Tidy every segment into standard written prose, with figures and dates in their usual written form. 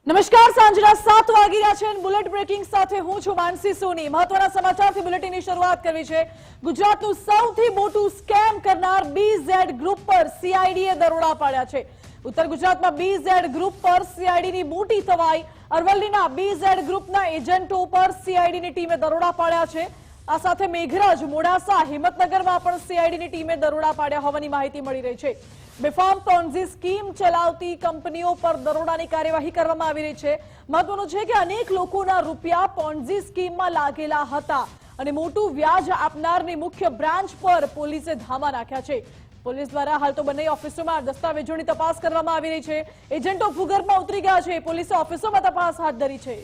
નમસ્કાર, સાંજના 7 વાગી રહ્યા છે અને બુલેટ બ્રેકિંગ સાથે હું છું માનસી સોની। મહત્વના સમાચારથી બુલેટિનની શરૂઆત કરવી છે। ગુજરાતનું સૌથી મોટું સ્કેમ કરનાર બીઝેડ ગ્રુપ પર સીઆઈડીએ દરોડા પાડ્યા છે। ઉત્તર ગુજરાતમાં બીઝેડ ગ્રુપ પર સીઆઈડીની મોટી તવાઈ। અરવલ્લીના બીઝેડ ગ્રુપના એજન્ટો પર સીઆઈડીની ટીમે દરોડા પાડ્યા છે। આ સાથે મેઘરજ, મોડાસા, હિંમતનગરમાં પણ સીઆઈડીની ટીમે દરોડા પાડ્યા હોવાની માહિતી મળી રહી છે। બેફામ પોન્ઝી સ્કીમ ચલાવતી કંપનીઓ પર દરોડાની કાર્યવાહી કરવામાં આવી રહી છે। મહત્વનું છે કે અનેક લોકોના રૂપિયા પોન્ઝી સ્કીમમાં લાગેલા હતા અને મોટું વ્યાજ આપનારની મુખ્ય બ્રાન્ચ પર પોલીસે ધામા નાખ્યા છે। પોલીસ દ્વારા હાલ તો બંને ઓફિસોમાં દસ્તાવેજોની તપાસ કરવામાં આવી રહી છે। એજન્ટો ભૂગર્ભમાં ઉતરી ગયા છે। પોલીસે ઓફિસોમાં તપાસ હાથ ધરી છે।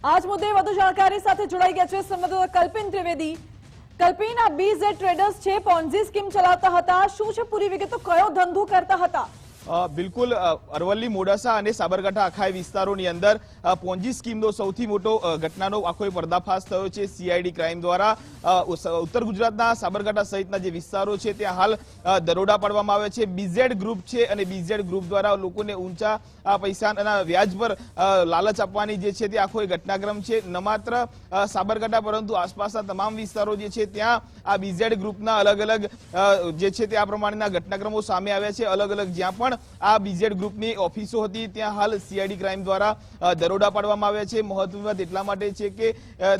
આજ મુદ્દે વધુ જાણકારી સાથે જોડાઈ ગયા છે સંવાદદાતા કલ્પિન ત્રિવેદી। કલ્પિન, આ બીઝેડ ટ્રેડર્સ છે, પોન્ઝી સ્કીમ ચલાવતા હતા, શું છે પૂરી વિગતો, કયો ધંધો કરતા હતા? બિલકુલ, અરવલ્લી, મોડાસા અને સાબરકાંઠા આખા વિસ્તારોની અંદર પોન્જી સ્કીમનો સૌથી મોટો ઘટનાનો આખો પર્દાફાશ થયો છે સીઆઈડી ક્રાઇમ દ્વારા। ઉત્તર ગુજરાતના સાબરકાંઠા સહિતના જે વિસ્તારો છે ત્યાં હાલ દરોડા પાડવામાં આવે છે। બીઝેડ ગ્રુપ છે અને બીઝેડ ગ્રુપ દ્વારા લોકોને ઊંચા પૈસાના વ્યાજ પર લાલચ આપવાની જે છે તે આખો ઘટનાક્રમ છે। ન માત્ર સાબરકાંઠા પરંતુ આસપાસના તમામ વિસ્તારો જે છે ત્યાં આ બીઝેડ ગ્રુપના અલગ અલગ જે છે તે આ પ્રમાણેના ઘટનાક્રમો સામે આવ્યા છે। અલગ અલગ જ્યાં પણ આ બીઝેડ ગ્રુપની ઓફિસો હતી ત્યાં હાલ સીઆઈડી ક્રાઇમ દ્વારા દરોડા પાડવામાં આવ્યા છે। મહત્વની વાત એટલા માટે છે કે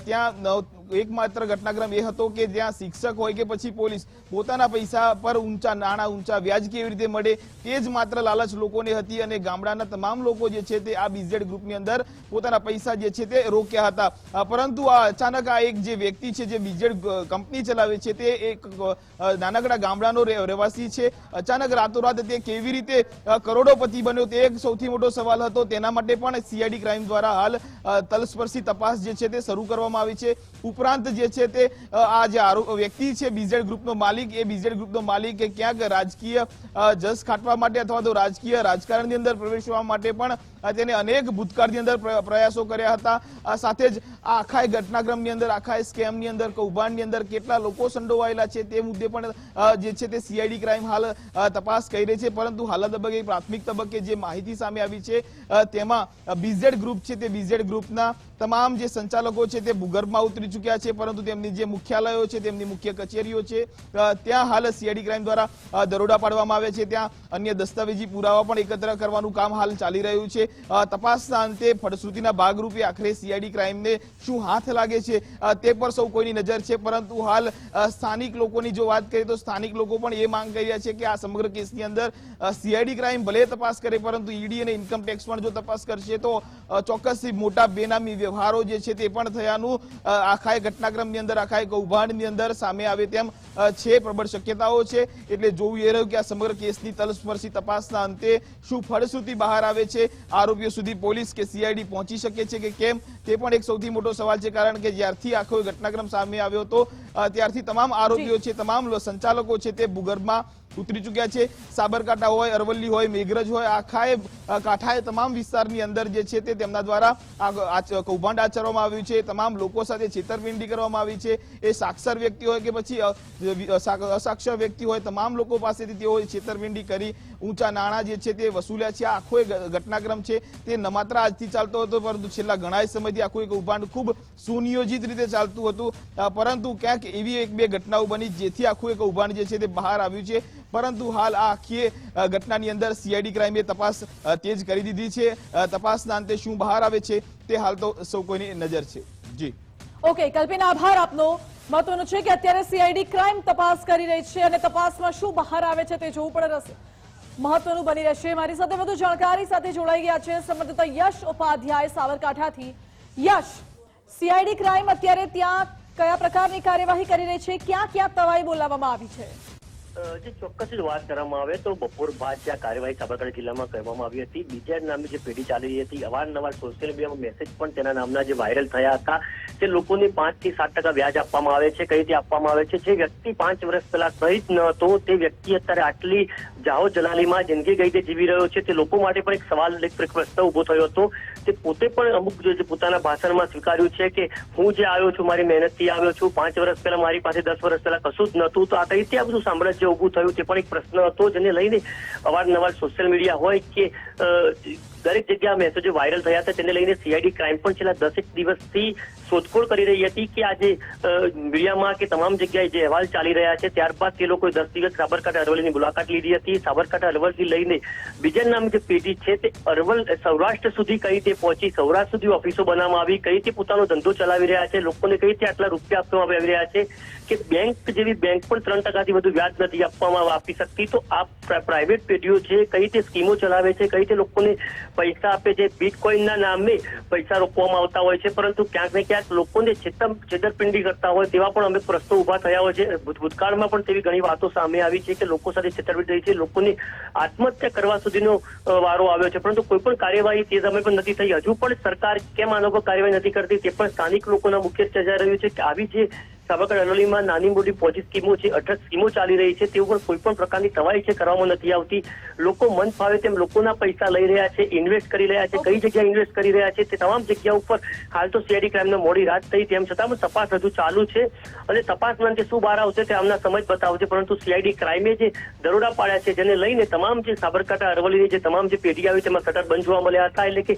ત્યાં એકમાત્ર ઘટનાક્રમ એ હતો કે જ્યાં શિક્ષક હોય કે પછી પોલીસ પોતાના પૈસા પર ઊંચા નાણાં, ઊંચા વ્યાજ કેવી રીતે મળે તે જ માત્ર લાલચ લોકોને હતી અને ગામડાના તમામ લોકો જે છે તે આ બીઝેડ ગ્રુપની અંદર પોતાના પૈસા જે છે તે રોક્યા હતા। પરંતુ આ અચાનક આ એક જે વ્યક્તિ છે જે બીઝેડ કંપની ચલાવે છે તે એક નાનકડા ગામડાનો રહેવાસી છે। અચાનક રાતોરાત તે કેવી રીતે કરોડોપતિ બન્યો તે એક સૌથી મોટો સવાલ હતો। તેના માટે પણ સીઆઈડી ક્રાઇમ દ્વારા હાલ તલસ્પર્શી તપાસ જે છે તે શરૂ કરવામાં આવી છે। ઉપરાંત જે છે તે આ જે વ્યક્તિ છે બીઝેડ ગ્રુપનો માલિક, એ બીઝેડ ગ્રુપનો માલિક એ ક્યાંક રાજકીય જશ ખાટવા માટે અથવા તો રાજકીય રાજકારણની અંદર પ્રવેશવા માટે પણ તેને અનેક ભૂતકાળની અંદર પ્રયાસો કર્યા હતા। સાથે જ આ આખા ઘટનાક્રમની અંદર, આખા સ્કેમની અંદર, કૌભાંડની અંદર કેટલા લોકો સંડોવાયેલા છે તે મુદ્દે પણ જે છે તે સીઆઈડી ક્રાઇમ હાલ તપાસ કરી રહી છે। પરંતુ હાલ તબક્કે, પ્રાથમિક તબક્કે જે માહિતી સામે આવી છે તેમાં બીઝેડ ગ્રુપ છે તે બીઝેડ ગ્રુપના તમામ જે સંચાલકો છે તે ભૂગર્ભમાં ઉતરી ચૂક્યા છે, પરંતુ તેમની જે મુખ્યાલયો છે, તેમની મુખ્ય કચેરીઓ છે ત્યાં હાલ સીઆઈડી ક્રાઇમ દ્વારા દરોડા પાડવામાં આવે છે। ત્યાં અન્ય દસ્તાવેજી પુરાવા પણ એકત્ર કરવાનું કામ હાલ ચાલી રહ્યું છે। તપાસના અંતે ફળશ્રુતિના ભાગરૂપે આખરે સીઆઈડી ક્રાઇમને શું હાથ લાગે છે તે પર સૌ કોઈની નજર છે। પરંતુ હાલ સ્થાનિક લોકોની જો વાત કરીએ તો સ્થાનિક લોકો પણ એ માંગ કરી રહ્યા છે કે આ સમગ્ર કેસની અંદર સીઆઈડી ક્રાઇમ ભલે તપાસ કરે પરંતુ ઈડી અને ઇન્કમ ટેક્સ પણ જો તપાસ કરશે તો ચોક્કસથી મોટા બેનામી વ્યવહારો જે છે તે પણ થયાનું આખા ઘટનાક્રમની અંદર, આખા કૌભાંડની અંદર સામે આવે તેમ છે, પ્રબળ શક્યતાઓ છે। એટલે જોવું એ રહ્યું કે આ સમગ્ર કેસની તલસ્પર્શી તપાસના અંતે શું ફળશ્રુતિ બહાર આવે છે, આરોપીઓ સુધી પોલીસ કે સીઆઈડી પહોંચી શકે છે કે કેમ તે પણ એક સૌથી મોટો સવાલ છે। કારણ કે જ્યારથી આખો ઘટનાક્રમ સામે આવ્યો હતો ત્યારથી તમામ આરોપીઓ છે, તમામ સંચાલકો છે તે ભૂગર્ભમાં ઉતરી ચૂક્યા છે। સાબરકાંઠા હોય, અરવલ્લી હોય, મેઘરજ હોય, આખાએ કાંઠાએ તમામ વિસ્તારની અંદર જે છે તે તેમના દ્વારા કૌભાંડ આચરવામાં આવ્યું છે। તમામ લોકો સાથે છેતરપિંડી કરવામાં આવી છે। એ સાક્ષર વ્યક્તિ હોય કે પછી અસાક્ષર વ્યક્તિ હોય, તમામ લોકો પાસેથી તેઓ છેતરપિંડી કરી ઊંચા નાણાં જે છે તે વસૂલ્યા છે। આ આખો ઘટનાક્રમ છે તે ન માત્ર આજથી ચાલતો હતો પરંતુ છેલ્લા ઘણા સમયથી આખું કૌભાંડ ખૂબ સુનિયોજિત રીતે ચાલતું હતું। પરંતુ ક્યાંક એવી એક બે ઘટનાઓ બની જેથી આખું કૌભાંડ જે છે તે બહાર આવ્યું છે। પરંતુ હાલ આ આખી ઘટનાની અંદર સીઆઈડી ક્રાઇમે તપાસ તેજ કરી દીધી છે। તપાસના અંતે શું બહાર આવે છે તે હાલ તો સૌ કોઈની નજર છે। જી ઓકે કલ્પિન, આભાર આપનો। મહત્વનું છે કે અત્યારે સીઆઈડી ક્રાઇમ તપાસ કરી રહી છે અને તપાસમાં શું બહાર આવે છે તે જોવું પણ મહત્વનું બની રહેશે। મારી સાથે વધુ જાણકારી સાથે જોડાઈ ગયા છે સંવાદદાતા યશ ઉપાધ્યાય સાબરકાંઠાથી। યશ, સીઆઈડી ક્રાઇમ અત્યારે ત્યાં કયા પ્રકારની કાર્યવાહી કરી રહી છે, ક્યાં ક્યાં તવાઈ બોલાવવામાં આવી છે? જે ચોક્કસ જ વાત કરવામાં આવે તો બપોર બાદ જે કાર્યવાહી સાબરકાંઠા જિલ્લામાં કરવામાં આવી હતી, બીજેડ નામની જે પેઢી ચાલી રહી હતી, અવારનવાર સોશિયલ મીડિયામાં મેસેજ પણ તેના નામના જે વાયરલ થયા હતા જે લોકોને 5 થી 7% વ્યાજ આપવામાં આવે છે। કઈ રીતે આપવામાં આવે છે? જે વ્યક્તિ 5 વર્ષ પહેલા સહિત ન હતો તે વ્યક્તિ અત્યારે આટલી જાહો જલાલીમાં જિંદગી કઈ રીતે જીવી રહ્યો છે તે લોકો માટે પણ એક સવાલ, એક પ્રશ્ન ઉભો થયો હતો। તે પોતે પણ અમુક જે પોતાના ભાષણમાં સ્વીકાર્યું છે કે હું જે આવ્યો છું, મારી મહેનતથી આવ્યો છું, 5 વર્ષ પહેલા મારી પાસે 10 વર્ષ પહેલા કશું જ નહોતું, તો આ કઈ રીતે આ બધું સામ્રાજ્ય જે ઊભું થયું તે પણ એક પ્રશ્ન હતો, જેને લઈને અવારનવાર સોશિયલ મીડિયા હોય કે દરેક જગ્યા મેસેજો વાયરલ થયા હતા. તેને લઈને સીઆઈડી ક્રાઇમ પણ છેલ્લા 10 દિવસથી શોધખોળ કરી રહી હતી કે આજે મીડિયામાં કે તમામ જગ્યાએ જે અહેવાલ ચાલી રહ્યા છે, ત્યારબાદ તે લોકોએ 10 દિવસ સાબરકાંઠા અરવલ્લીની મુલાકાત લીધી હતી. સાબરકાંઠા અરવલ્લી લઈને બીજા નામની જે પેઢી છે તે સૌરાષ્ટ્ર સુધી કઈ રીતે પહોંચી, સૌરાષ્ટ્ર સુધી ઓફિસો બનાવવામાં આવી, કઈ રીતે પોતાનો ધંધો ચલાવી રહ્યા છે, લોકોને કઈ રીતે આટલા રૂપિયા આપવામાં આવી રહ્યા છે કે બેંક જેવી બેંક પણ 3% વધુ વ્યાજ નથી આપી શકતી. તો આ પ્રાઇવેટ પેઢીઓ છે કઈ રીતે સ્કીમો ચલાવે છે, કઈ રીતે લોકોને પૈસા આપે છે, બિટકોઇનના નામે પૈસા રોકવામાં આવતા હોય છે, પરંતુ ક્યાંક ને ક્યાંક લોકોને છેતરપિંડી કરતા હોય તેવા પણ અમે પ્રશ્નો ઉભા થયા હોય છે. ભૂતકાળમાં પણ તેવી ઘણી વાતો સામે આવી છે કે લોકો સાથે છેતરપિંડી થઈ છે, લોકોને આત્મહત્યા કરવા સુધીનો વારો આવ્યો છે, પરંતુ કોઈ પણ કાર્યવાહી તે સમય પણ નથી થઈ. હજુ પણ સરકાર કેમ આનો પર કાર્યવાહી નથી કરતી તે પણ સ્થાનિક લોકોના મુખ્ય ચર્ચા રહ્યું છે કે આવી જે સાબરકાંઠા અરવલ્લીમાં નાની મોટી પોજી સ્કીમો છે, 18 સ્કીમો ચાલી રહી છે, તેઓ પણ કોઈ પણ પ્રકારની તવાઈ છે કરવામાં નથી આવતી. લોકો મન ફાવે તેમ લોકોના પૈસા લઈ રહ્યા છે, ઇન્વેસ્ટ કરી રહ્યા છે, કઈ જગ્યાએ ઇન્વેસ્ટ કરી રહ્યા છે તે તમામ જગ્યા ઉપર હાલ તો સીઆઈડી ક્રાઇમનો મોડી રાત થઈ, તેમ છતાં પણ તપાસ હજુ ચાલુ છે અને તપાસમાં અંતે શું બહાર આવશે તે આમના સમજ બતાવશે. પરંતુ સીઆઈડી ક્રાઇમે જે દરોડા પાડ્યા છે, જેને લઈને તમામ જે સાબરકાંઠા અરવલ્લીની જે તમામ જે પેઢી આવી તેમાં શટર બંધ જોવા મળ્યા હતા, એટલે કે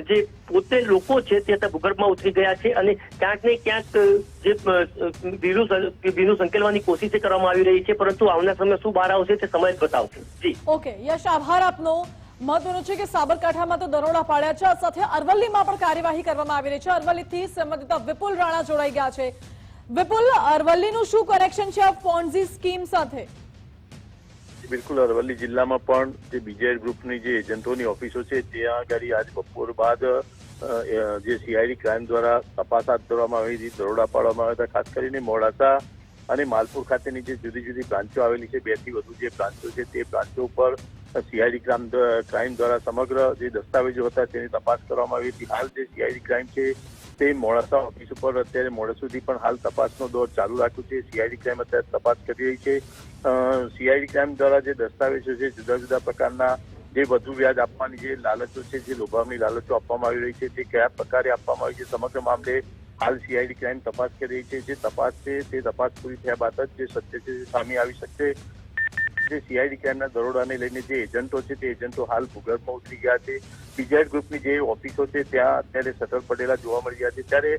જે પોતે લોકો છે તે અત્યારે ભૂગર્ભમાં ઉતરી ગયા છે અને ક્યાંક ને ક્યાંક જે ભીનું સંકેલવાની કોશિશ કરવામાં આવી રહી છે, પરંતુ આવનાર સમય શું બહાર આવશે તે સમય જ બતાવશે. જી ઓકે યશ, આભાર આપનો. મહત્વનું છે કે સાબરકાંઠામાં તો દરોડા પાડ્યા છે, સાથે અરવલ્લીમાં પણ કાર્યવાહી કરવામાં આવી રહી છે. અરવલ્લીથી સંબંધિત વિપુલ રાણા જોડાઈ ગયા છે. વિપુલ, અરવલ્લીનું શું કનેક્શન છે આ પોન્ઝી સ્કીમ સાથે? બિલકુલ, અરવલ્લી જિલ્લામાં પણ જે બીજેડ ગ્રુપની જે એજન્ટોની ઓફિસો છે ત્યાં આગળ આજ બપોર બાદ જે સીઆઈડી ક્રાઇમ દ્વારા તપાસ હાથ ધરવામાં આવી હતી, દરોડા પાડવામાં આવ્યા હતા. ખાસ કરીને મોડાસા અને માલપુર ખાતેની જે જુદી જુદી બ્રાન્ચો આવેલી છે, 2 થી વધુ જે બ્રાન્ચો છે તે બ્રાન્ચો ઉપર સીઆઈડી ક્રાઇમ દ્વારા સમગ્ર જે દસ્તાવેજો હતા તેની તપાસ કરવામાં આવી હતી. હાલ જે સીઆઈડી ક્રાઇમ છે તે મોડાસા ઓફિસ ઉપર અત્યારે મોડે સુધી પણ હાલ તપાસનો દોર ચાલુ રાખ્યો છે. સીઆઈડી ક્રાઇમ અત્યારે તપાસ કરી રહી છે. સીઆઈડી ક્રાઇમ દ્વારા જે દસ્તાવેજો છે, જુદા જુદા પ્રકારના જે વધુ વ્યાજ આપવાની જે લાલચો છે, જે લોભાવની લાલચો આપવામાં આવી રહી છે, તે કયા પ્રકારે આપવામાં આવી છે, સમગ્ર મામલે હાલ સીઆઈડી ક્રાઇમ તપાસ કરી રહી છે. જે તપાસ છે તે તપાસ પૂરી થયા બાદ જ જે સત્ય છે સામે આવી શકશે. જે સીઆઈડી ક્રાઇમના દરોડાને લઈને જે એજન્ટો છે તે એજન્ટો હાલ ભૂગર્ભમાં ઉતરી ગયા છે. બીજેડ ગ્રુપની જે ઓફિસો છે ત્યાં અત્યારે શટર પડેલા જોવા મળી રહ્યા છે. ત્યારે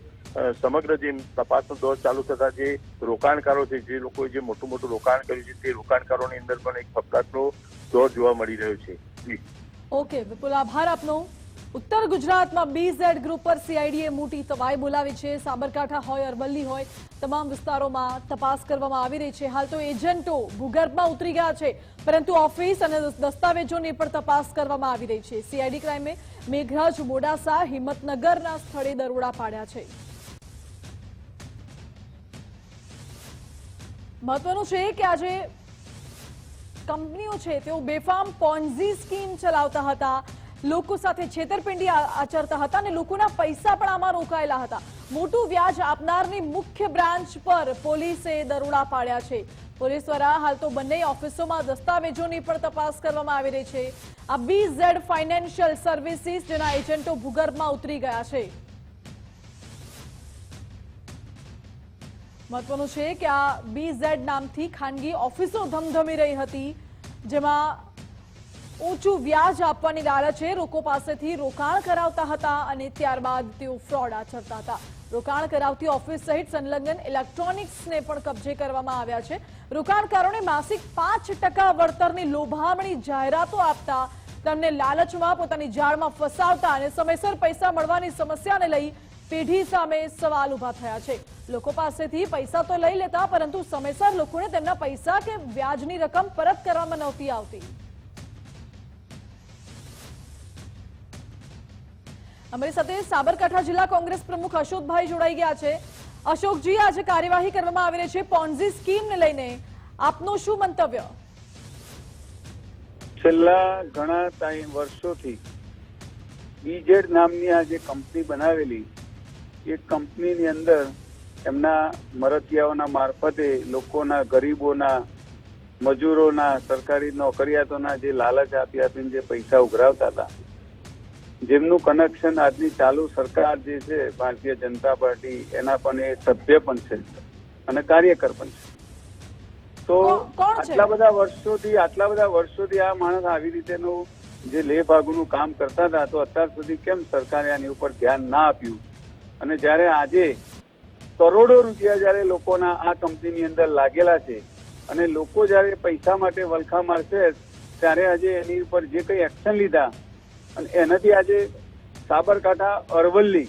સમગ્ર જે તપાસનો દોર ચાલુ થતા જે રોકાણકારો છે, જે લોકોએ જે મોટું રોકાણ કર્યું છે, તે રોકાણકારોની અંદર પણ એક ફફડાટનો દોર જોવા મળી રહ્યો છે. ઓકે વિપુલ, આભાર આપનો. ઉત્તર ગુજરાતમાં બીઝેડ ગ્રુપ પર સીઆઈડીએ મોટી તવાઈ બોલાવી છે. સાબરકાંઠા હોય, અરવલ્લી હોય, તમામ વિસ્તારોમાં તપાસ કરવામાં આવી રહી છે. હાલ તો એજન્ટો ભૂગર્ભમાં ઉતરી ગયા છે, પરંતુ ઓફિસ અને દસ્તાવેજોની પણ તપાસ કરવામાં આવી રહી છે. સીઆઈડી ક્રાઇમે મેઘરજ, મોડાસા, હિંમતનગરના સ્થળે દરોડા પાડ્યા છે. મહત્વનું છે કે આજે કંપનીઓ છે તેઓ બેફામ પોન્ઝી સ્કીમ ચલાવતા હતા, લોકો સાથે છેતરપિંડી આચરતા હતા અને લોકોના પૈસા પણ આમાં રોકાયેલા હતા. મોટું વ્યાજ આપનારની મુખ્ય બ્રાન્ચ પર પોલીસે દરોડા પાડ્યા છે. પોલીસ દ્વારા હાલ તો બંને ઓફિસોમાં દસ્તાવેજોની પણ તપાસ કરવામાં આવી રહી છે. આ બીઝેડ ફાઇનાન્શિયલ સર્વિસીસ જેના એજન્ટો ભૂગર્ભમાં ઉતરી ગયા છે. મહત્વનું છે કે આ બીઝેડ નામથી ખાનગી ઓફિસો ધમધમી રહી હતી, જેમાં ઊંચું વ્યાજ આપવાની લાલચે લોકો પાસેથી રોકાણ કરાવતા હતા અને ત્યારબાદ તેઓ ફ્રોડ આચરતા હતા. રોકાણ કરાવતી ઓફિસ સહિત સંલગ્ન ઇલેક્ટ્રોનિક્સને પણ કબજે કરવામાં આવ્યા છે. રોકાણકારોને માસિક 5% વળતરની લોભામણી જાહેરાતો આપતા, તેમને લાલચમાં પોતાની જાળમાં ફસાવતા અને સમયસર પૈસા મળવાની સમસ્યાને લઈ પેઢી સામે સવાલ ઉભા થયા છે. લોકો પાસેથી પૈસા તો લઈ લેતા, પરંતુ સમયસર લોકોને તેમના પૈસા કે વ્યાજની રકમ પરત કરવામાં નહોતી આવતી. અમારી સાથે સાબરકાંઠા જિલ્લા કોંગ્રેસ પ્રમુખ અશોકભાઈ જોડાઈ ગયા છે. અશોકજી, આજે કાર્યવાહી કરવામાં આવી રહી છે પોન્ઝી સ્કીમને લઈને, આપનું શું મંતવ્ય? છેલ્લા ઘણા વર્ષોથી બીજેડ નામની આ જે કંપની બનાવેલી, એ કંપનીની અંદર એમના મરતિયાઓના મારફતે લોકોના, ગરીબોના, મજૂરોના, સરકારી નોકરિયાતોના જે લાલચ આપીને જે પૈસા ઉઘરાવતા હતા, જેમનું કનેક્શન આજની ચાલુ સરકાર જે છે ભારતીય જનતા પાર્ટી, એના પણ એ સભ્ય પણ છે અને કાર્યકર પણ છે. તો કોણ છે? આટલા બધા વર્ષોથી આ માણસ આવી રીતેનું જે લે ભાગુનું કામ કરતા હતા, તો અત્યાર સુધી કેમ સરકારે આની ઉપર ધ્યાન ના આપ્યું? અને જ્યારે આજે કરોડો રૂપિયા જ્યારે લોકોના આ કંપનીની અંદર લાગેલા છે અને લોકો જ્યારે પૈસા માટે વલખા મારશે, ત્યારે આજે એની ઉપર જે કંઈ એક્શન લીધા અને એનાથી આજે સાબરકાંઠા, અરવલ્લી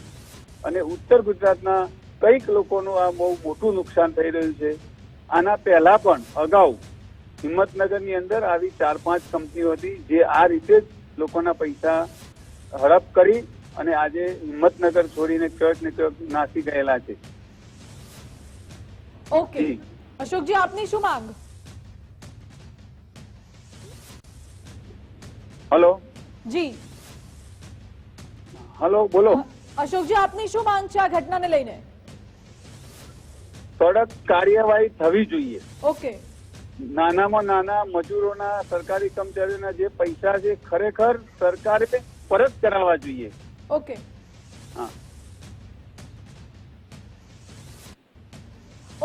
અને ઉત્તર ગુજરાતના કઈક લોકોનું આ બહુ મોટું નુકસાન થઈ રહ્યું છે. આના પહેલા પણ અગાઉ હિંમતનગરની અંદર આવી 4-5 કંપનીઓ હતી જે આ રીતે જ લોકોના પૈસા હડપ કરી અને આજે હિંમતનગર છોડીને ક્યાંક ને ક્યાંક નાસી ગયેલા છે. ઓકે અશોકજી, આપની શું માંગ? હલો જી હલો, બોલો. અશોકજી, આપની શું માંગ છે આ ઘટનાને લઈને? કડક કાર્યવાહી થવી જોઈએ. ઓકે, નાનામાં નાના મજૂરોના, સરકારી કર્મચારીઓના જે પૈસા છે ખરેખર સરકારે પરત કરાવવા જોઈએ. ઓકે. હા.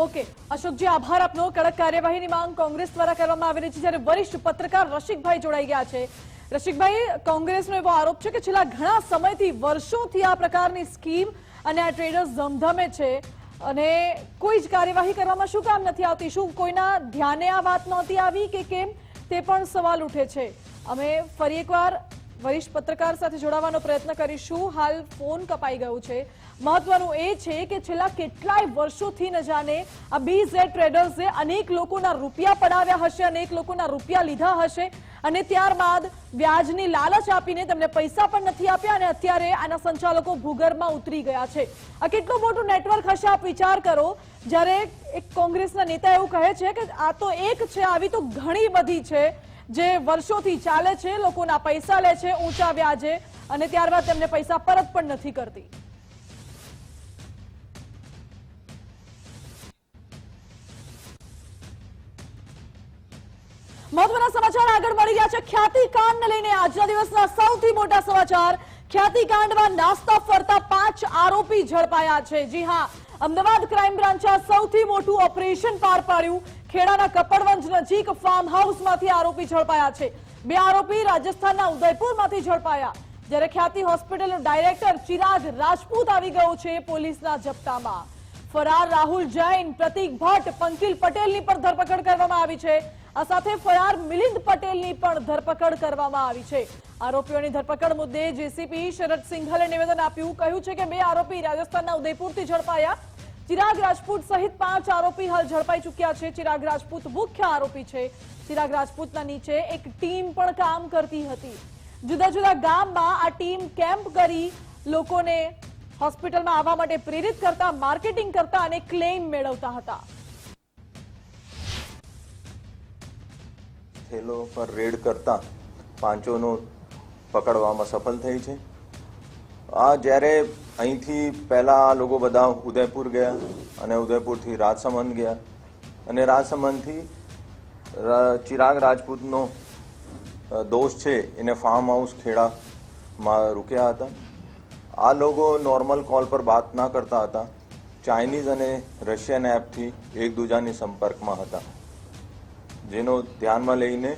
ઓકે અશોકજી, આભાર આપનો. કડક કાર્યવાહીની માંગ કોંગ્રેસ દ્વારા કરવામાં આવી રહી છે, જ્યારે વરિષ્ઠ પત્રકાર રસિકભાઈ જોડાઈ ગયા છે. રસિકભાઈ, કોંગ્રેસનો એવો આરોપ છે કે છેલ્લા ઘણા સમયથી, વર્ષોથી આ પ્રકારની સ્કીમ અને આ ટ્રેડર્સ ધમધમે છે અને કોઈ જ કાર્યવાહી કરવામાં શું કામ નથી આવતી? શું કોઈના ધ્યાને આ વાત નહોતી આવી કે કેમ, તે પણ સવાલ ઉઠે છે. અમે ફરી એકવાર વરિષ્ઠ પત્રકાર સાથે જોડાવાનો પ્રયત્ન કરીશું. હાલ ફોન કપાઈ ગયું છે. મહત્વનું એ છે કે છેલ્લા કેટલાય વર્ષોથી ન જાણે આ BZ ટ્રેડર્સે અનેક લોકોના રૂપિયા પડાવ્યા હશે, અનેક લોકોના રૂપિયા લીધા હશે અને ત્યારબાદ વ્યાજની લાલચ આપીને તેમને પૈસા પણ નથી આપ્યા અને અત્યારે આના સંચાલકો ભૂગર્ભમાં ઉતરી ગયા છે. આ કેટલું મોટું નેટવર્ક હશે, આપ વિચાર કરો. જ્યારે એક કોંગ્રેસના નેતા એવું કહે છે કે આ તો એક છે, આવી તો ઘણી બધી છે જે વર્ષોથી ચાલે છે, લોકોના પૈસા લે છે ઊંચા વ્યાજે અને ત્યારબાદ તેમને પૈસા પરત પણ નથી કરતી. મહત્વના સમાચાર આગળ મળી ગયા છે. ખ્યાતિકાંડને લઈને આજના દિવસના સૌથી મોટા સમાચાર. ખ્યાતિકાંડમાં નાસ્તા ફરતા 5 આરોપી ઝડપાયા છે. જી હા, અમદાવાદ ક્રાઇમ બ્રાન્ચે સૌથી મોટું ઓપરેશન પાર પાડ્યું. ખેડાના કપડવંજ નજીક ફાર્મ હાઉસમાંથી આરોપી ઝડપાયા છે. 2 આરોપી રાજસ્થાનના ઉદયપુરમાંથી ઝડપાયા, જ્યારે ખ્યાતિ હોસ્પિટલનો ડાયરેક્ટર ચિરાગ રાજપૂત આવી ગયો છે પોલીસના જપ્તામાં. ફરાર રાહુલ જૈન, પ્રતિક ભટ્ટ, પંકિલ પટેલની પણ ધરપકડ કરવામાં આવી છે. આ સાથે ફરાર મિલિંદ પટેલની પણ ધરપકડ કરવામાં આવી છે. આરોપીઓની ધરપકડ મુદ્દે જેસીપી શરદ સિંઘલે નિવેદન આપ્યું. કહ્યું છે કે 2 આરોપી રાજસ્થાનના ઉદયપુરથી ઝડપાયા. ચિરાગ રાજપૂત સહિત 5 આરોપી હાલ ઝડપાઈ ચૂક્યા છે. ચિરાગ રાજપૂત મુખ્ય આરોપી છે. ચિરાગ રાજપૂતના નીચે એક ટીમ પણ કામ કરતી હતી. જુદા જુદા ગામમાં આ ટીમ કેમ્પ કરી લોકોને હોસ્પિટલમાં આવવા માટે પ્રેરિત કરતા, માર્કેટિંગ કરતા અને ક્લેમ મેળવતા હતા. થેલો પર રેડ કરતા 5નો પકડવામાં સફળ થઈ છે. આ જ્યારે અહીંથી પહેલા આ લોકો બધા ઉદયપુર ગયા અને ઉદયપુરથી રાજસમંદ ગયા અને રાજસમંદથી ચિરાગ રાજપૂતનો દોસ્ત છે એને ફાર્મ હાઉસ ખેડામાં રૂક્યા હતા. આ લોકો નોર્મલ કોલ પર વાત ના કરતા હતા. ચાઇનીઝ અને રશિયન એપથી એકબીજાની સંપર્કમાં હતા, જેનો ધ્યાનમાં લઈને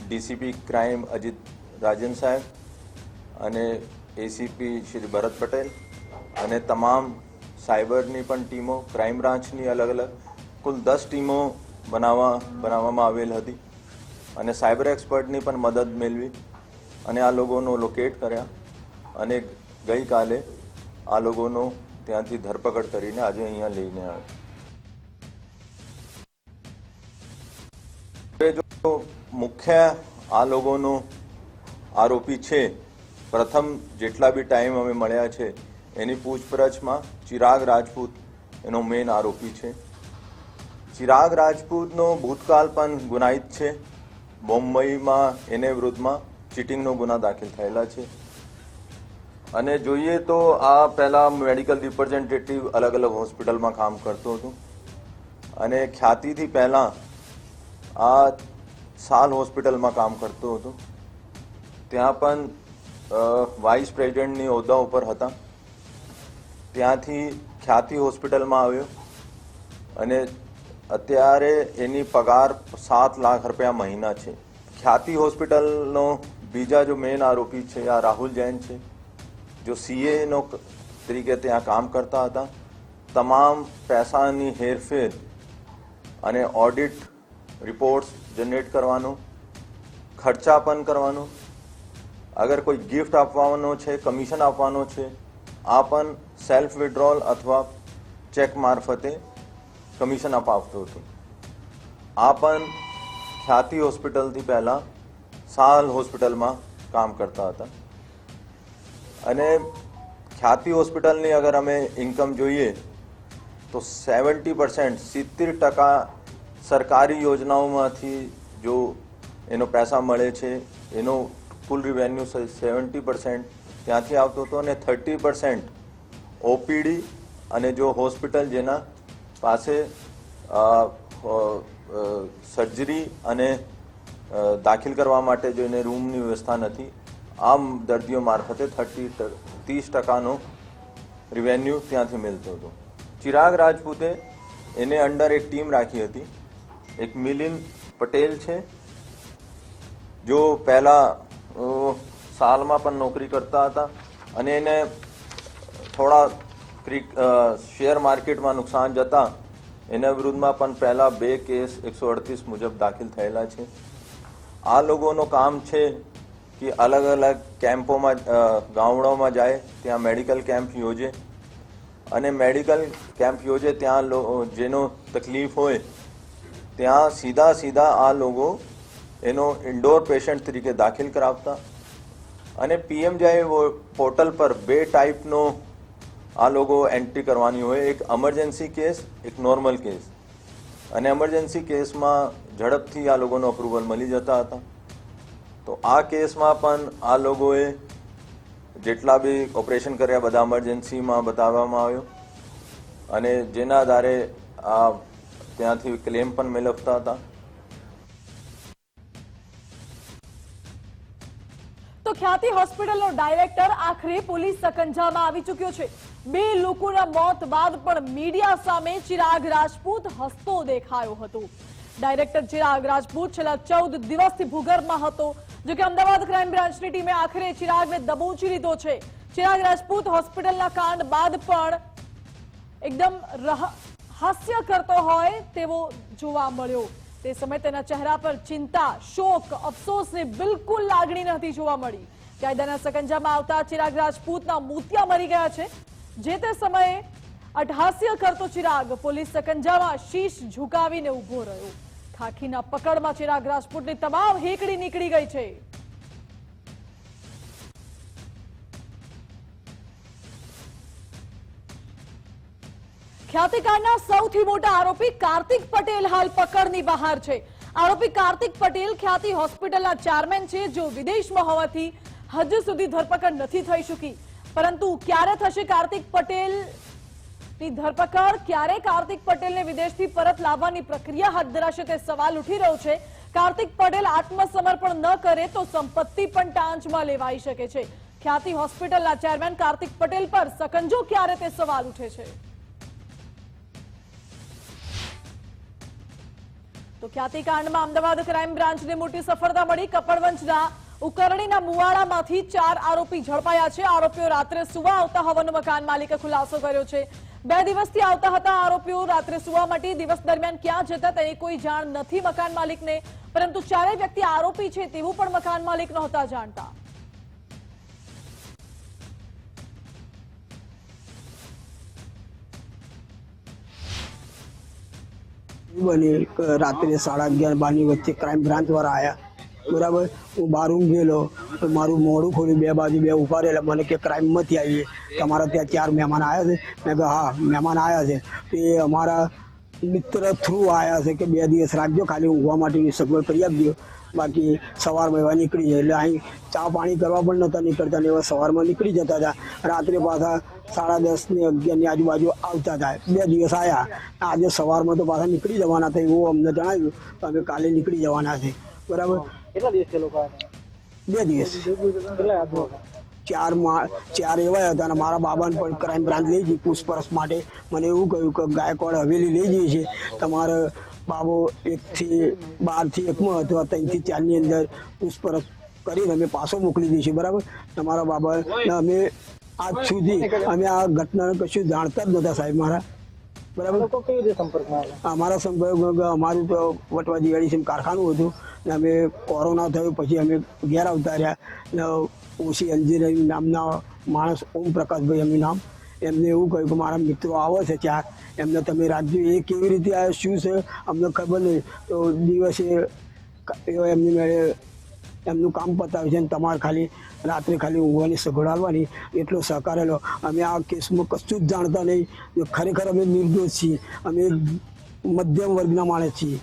ડીસીપી ક્રાઇમ અજીત રાજન સાહેબ અને એસીપી શ્રી ભરત પટેલ અને તમામ સાયબરની પણ ટીમો, ક્રાઇમ બ્રાન્ચની અલગ અલગ કુલ 10 ટીમો બનાવવામાં આવેલ હતી અને સાયબર એક્સપર્ટની પણ મદદ મેળવી અને આ લોકોનો લોકેટ કર્યા અને ગઈકાલે આ લોકોનો ત્યાંથી ધરપકડ કરીને આજે અહીંયા લઈને આવ્યા. જો મુખ્ય આ લોકોનો આરોપી છે, પ્રથમ જેટલા બી ટાઈમ અમે મળ્યા છે એની પૂછપરછમાં ચિરાગ રાજપૂત એનો મેઇન આરોપી છે. ચિરાગ રાજપૂતનો ભૂતકાળ પણ ગુનાહિત છે. મુંબઈમાં એને વિરુદ્ધમાં ચીટિંગનો ગુના દાખલ થયેલા છે અને જોઈએ તો આ પહેલા મેડિકલ રિપ્રેઝેન્ટેટિવ અલગ અલગ હોસ્પિટલમાં કામ કરતો હતો અને ખ્યાતિથી પહેલા આ સાલ હોસ્પિટલમાં કામ કરતો હતો. ત્યાં પણ વાઇસ પ્રેસિડેન્ટની હોદ્દા ઉપર હતા. ત્યાંથી ખ્યાતિ હોસ્પિટલમાં આવ્યો અને અત્યારે એની પગાર 7 લાખ રૂપિયા મહિના છે. ખ્યાતિ હોસ્પિટલનો બીજા જો મેઇન આરોપી છે આ રાહુલ જૈન છે, જો સીએ તરીકે ત્યાં કામ કરતા હતા. તમામ પૈસાની હેરફેર અને ઓડિટ રિપોર્ટ્સ જનરેટ કરવાનું, ખર્ચા પણ કરવાનું, અગર કોઈ ગિફ્ટ આપવાનો છે, કમિશન આપવાનો છે, આ પણ સેલ્ફ વિડ્રોલ અથવા ચેક મારફતે કમિશન અપાવતો હતો. આ પણ ખ્યાતિ હોસ્પિટલથી પહેલાં સાલ હોસ્પિટલમાં કામ કરતા હતા. અને ખ્યાતિ હોસ્પિટલની અગર અમે ઇન્કમ જોઈએ તો 70% 70% સરકારી યોજનાઓમાંથી જો એનો પૈસા મળે છે, એનો કુલ રિવેન્યુ 70% ત્યાંથી આવતો હતો અને 30% ઓપીડી અને જો હોસ્પિટલ જેના પાસે સર્જરી અને દાખલ કરવા માટે જો એને રૂમની વ્યવસ્થા નથી, આમ દર્દીઓ મારફતે 30% રિવેન્યુ ત્યાંથી મળતો હતો. ચિરાગ રાજપૂતે એને અંડર એક ટીમ રાખી હતી. એક મિલિંદ પટેલ છે જો પહેલા સાલમાં પણ નોકરી કરતા હતા અને એને થોડા શેર માર્કેટમાં નુકસાન જતા એના વિરુદ્ધમાં પણ પહેલા 2 કેસ 138 મુજબ દાખલ થયેલા છે. આ લોકોનું કામ છે કે અલગ અલગ કેમ્પોમાં ગામડાઓમાં જાય, ત્યાં મેડિકલ કેમ્પ યોજે અને મેડિકલ કેમ્પ યોજે ત્યાં જેનો તકલીફ હોય ત્યાં સીધા આ લોકો એનો ઇન્ડોર પેશન્ટ તરીકે દાખલ કરાવતા. અને પીએમજે પોર્ટલ પર 2 ટાઈપનો આ લોકો એન્ટ્રી કરવાની હોય, એક એમરજન્સી કેસ, એક નોર્મલ કેસ. અને એમરજન્સી કેસમાં ઝડપથી આ લોકોનો અપ્રુવલ મળી જતા હતા. તો આ કેસમાં પણ આ લોકોએ જેટલા બી ઓપરેશન કર્યા બધા એમરજન્સીમાં બતાવવામાં આવ્યો અને જેના આધારે આ ત્યાંથી ક્લેમ પણ મેળવતા હતા. તો ખ્યાતિ હોસ્પિટલનો ડાયરેક્ટર આખરે પોલીસ સકંજામાં આવી ચૂક્યો છે. 2 લોકોના મોત બાદ પણ મીડિયા સામે ચિરાગ રાજપૂત હસતો દેખાયો હતો. ડાયરેક્ટર ચિરાગ રાજપૂત છેલ્લા 14 દિવસથી ભૂગર્ભમાં હતો. જો કે અમદાવાદ ક્રાઇમ બ્રાન્ચની ટીમે આખરે ચિરાગને દબોચી લીધો છે. ચિરાગ રાજપૂત હોસ્પિટલના કાંડ બાદ પણ એકદમ હાસ્ય કરતો હોય તેવો જોવા મળ્યો. તે સમયે તેના ચહેરા પર ચિંતા, શોક, અફસોસની બિલકુલ લાગણી નથી જોવા મળી. કાયદાના સકંજામાં આવતા ચિરાગ રાજપૂતના મોતિયા મરી ગયા છે. જે તે સમયે અટહાસ્ય કરતો ચિરાગ પોલીસ સકંજામાં શીશ ઝુકાવીને ઉભો રહ્યો. ખાખીના પકડમાં ચિરાગ રાજપૂતની તમામ હેકડી નીકળી ગઈ છે. ખ્યાતિકાંડના સૌથી મોટા આરોપી કાર્તિક પટેલ હાલ પકડની બહાર છે. આરોપી કાર્તિક પટેલ ખ્યાતિ હોસ્પિટલના ચેરમેન છે, જો વિદેશમાં હોવાથી હજુ સુધી ધરપકડ નથી થઈ શકી. પરંતુ ક્યારે થશે કાર્તિક પટેલની ધરપકડ, ક્યારે કાર્તિક પટેલને વિદેશથી પરત લાવવાની પ્રક્રિયા હાથ ધરાશે તે સવાલ ઉઠી રહ્યો છે. કાર્તિક પટેલ આત્મસમર્પણ ન કરે તો સંપત્તિ પણ ટાંચમાં લેવાઈ શકે છે. ખ્યાતિ હોસ્પિટલના ચેરમેન કાર્તિક પટેલ પર સકંજો ક્યારે તે સવાલ ઉઠે છે. તો ખ્યાતિકાંડમાં અમદાવાદ ક્રાઇમ બ્રાન્ચને મોટી સફળતા મળી. કપડવંજના ઉકરણીના મુવાડામાંથી 4 આરોપી ઝડપાયા છે. આરોપીઓ રાત્રે સુવા આવતા હોવાનો મકાન માલિકે ખુલાસો કર્યો છે. 2 દિવસથી આવતા હતા આરોપીઓ રાત્રે સુવા માટે. દિવસ દરમિયાન ક્યાં જતા તેની કોઈ જાણ નથી મકાન માલિકને, પરંતુ 4 વ્યક્તિ આરોપી છે તેવું પણ મકાન માલિક નહોતા જાણતા. બની રાત્રે 11:30-12 વચ્ચે ક્રાઇમ બ્રાન્ચ વાળા આવ્યા. બરાબર, હું બહાર ઊંઘી ગયેલો તો મારું મોઢું ખોલ્યું, 2 બાજુ 2 ઉભા રહેલા. મને કે ક્રાઇમમાંથી આવીએ, તમારા ત્યાં 4 મહેમાન આવ્યા છે? મેં કહ્યું હા મહેમાન આવ્યા છે. તો એ અમારા મિત્ર થ્રુ આવ્યા છે કે 2 દિવસ રાખજો, ખાલી ઊંઘવા માટેની સગવડ કરી આપજો, બાકી સવારમાં એવા નીકળી જાય. એટલે અહીં ચા પાણી કરવા પણ નહોતા નીકળતા ને એવા સવારમાં નીકળી જતા હતા. રાત્રે પાછા 10:30 ને 11ની આજુબાજુ આવતા હતા. 2 દિવસ આવ્યા. આજે સવારમાં તો પાછા નીકળી જવાના હતા એવું અમને જણાવ્યું. તો અમે કાલે નીકળી જવાના છે. બરાબર. કેટલા દિવસ છે લોકો? 2 દિવસ. ચાર એવા હતા અને મારા બાબાને પણ ક્રાઇમ બ્રાન્ચ લઈ જઈ પૂછપરછ માટે મને એવું કહ્યું કે ગાયકવાડ હવેલી લઈ જઈએ છીએ, તમારે બાબો 1 થી 12 થી 1 અથવા 3 થી 4 ની અંદર પૂછપરછ કરીને અમે પાછો મોકલી દઈશું, બરાબર. તમારા બાબા અમે આજ સુધી અમે આ ઘટનાને કશું જાણતા જ નહોતા સાહેબ મારા, બરાબર. અમારા સંપર્ક અમારું તો વટવાજી એડિશન કારખાનું હતું ને અમે કોરોના થયો પછી અમે ઘેર આવતા રહ્યા ને ઓછી એન્જિનિયરિંગ નામના માણસ ઓમપ્રકાશભાઈ એમનું નામ, એમને એવું કહ્યું કે મારા મિત્રો આવે છે 4, એમને તમે રાખજો. એ કેવી રીતે આવ્યા શું છે અમને ખબર નહીં. તો દિવસે એમની મેળે એમનું કામ પતાવ્યું છે અને તમારે ખાલી રાત્રે ખાલી ઊંઘવાની સગવડ આવવાની એટલો સહકારેલો. અમે આ કેસમાં કશું જ જાણતા નહીં, ખરેખર અમે નિર્દોષ છીએ, અમે મધ્યમ વર્ગના માણસ છીએ.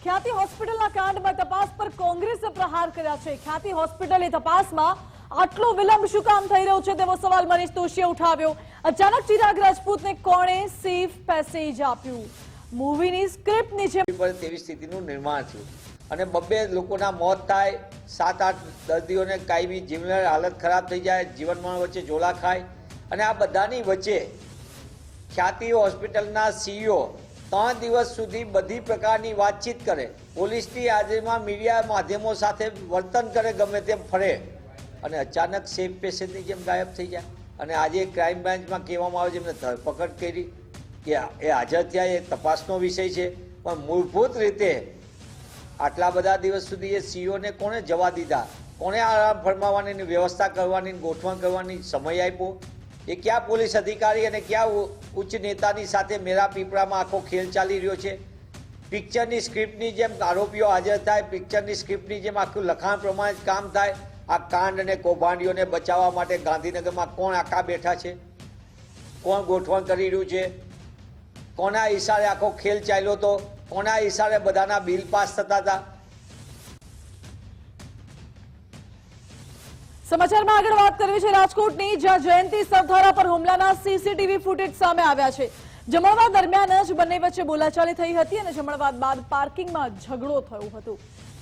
ખ્યાતિ હોસ્પિટલના કાંડમાં તપાસ પર કોંગ્રેસે પ્રહાર કર્યા છે. ખ્યાતિ હોસ્પિટલની તપાસમાં આટલો વિલંબ શું કામ થઈ રહ્યો છે તેવો સવાલ મનીષ દોશીએ ઉઠાવ્યો. અચાનક ચિરાગ રાજપૂતને કોણે સેફ પેસેજ આપ્યું? મૂવીની સ્ક્રિપ્ટની જેમ તેવી સ્થિતિનું નિર્માણ થયું અને 2 લોકોના મોત થાય, 7-8 દર્દીઓને કાયમી જીવન હાલત ખરાબ થઈ જાય, જીવનમાં વચ્ચે ઝોલા ખાય અને આ બધાની વચ્ચે ખ્યાતિ હોસ્પિટલના CEO 3 દિવસ સુધી બધી પ્રકારની વાતચીત કરે, પોલીસની હાજરીમાં મીડિયા માધ્યમો સાથે વર્તન કરે, ગમે તેમ ફરે અને અચાનક સેફ પેશન્ટની જેમ ગાયબ થઈ જાય. અને આજે ક્રાઇમ બ્રાન્ચમાં કહેવામાં આવે છે એમને ધરપકડ કરી કે એ હાજર થયા, એ તપાસનો વિષય છે. પણ મૂળભૂત રીતે આટલા બધા દિવસ સુધી એ CEOને કોણે જવા દીધા, કોણે આરામ ફરમાવવાની વ્યવસ્થા કરવાની ગોઠવણ કરવાની સમય આપ્યો? એ ક્યાં પોલીસ અધિકારી અને ક્યાં ઉચ્ચ નેતાની સાથે મેરા પીપળામાં આખો ખેલ ચાલી રહ્યો છે? પિક્ચરની સ્ક્રિપ્ટની જેમ આરોપીઓ હાજર થાય, પિક્ચરની સ્ક્રિપ્ટની જેમ આખું લખાણ પ્રમાણે જ કામ થાય. આ કાંડ અને કૌભાંડીઓને બચાવવા માટે ગાંધીનગરમાં કોણ આખા બેઠા છે, કોણ ગોઠવણ કરી રહ્યું છે, કોના ઈશારે આખો ખેલ ચાલ્યો હતો, કોના ઈશારે બધાના બિલ પાસ થતા હતા? સમાચારમાં આગળ વાત કરવી છે રાજકોટની, જ્યાં જયંતિ સરથારા પર હુમલાના CCTV ફૂટેજ સામે આવ્યા છે. જમણવાર દરમિયાન જ બંને વચ્ચે બોલાચાલી થઈ હતી અને જમણવાર બાદ પાર્કિંગમાં ઝઘડો થયો હતો.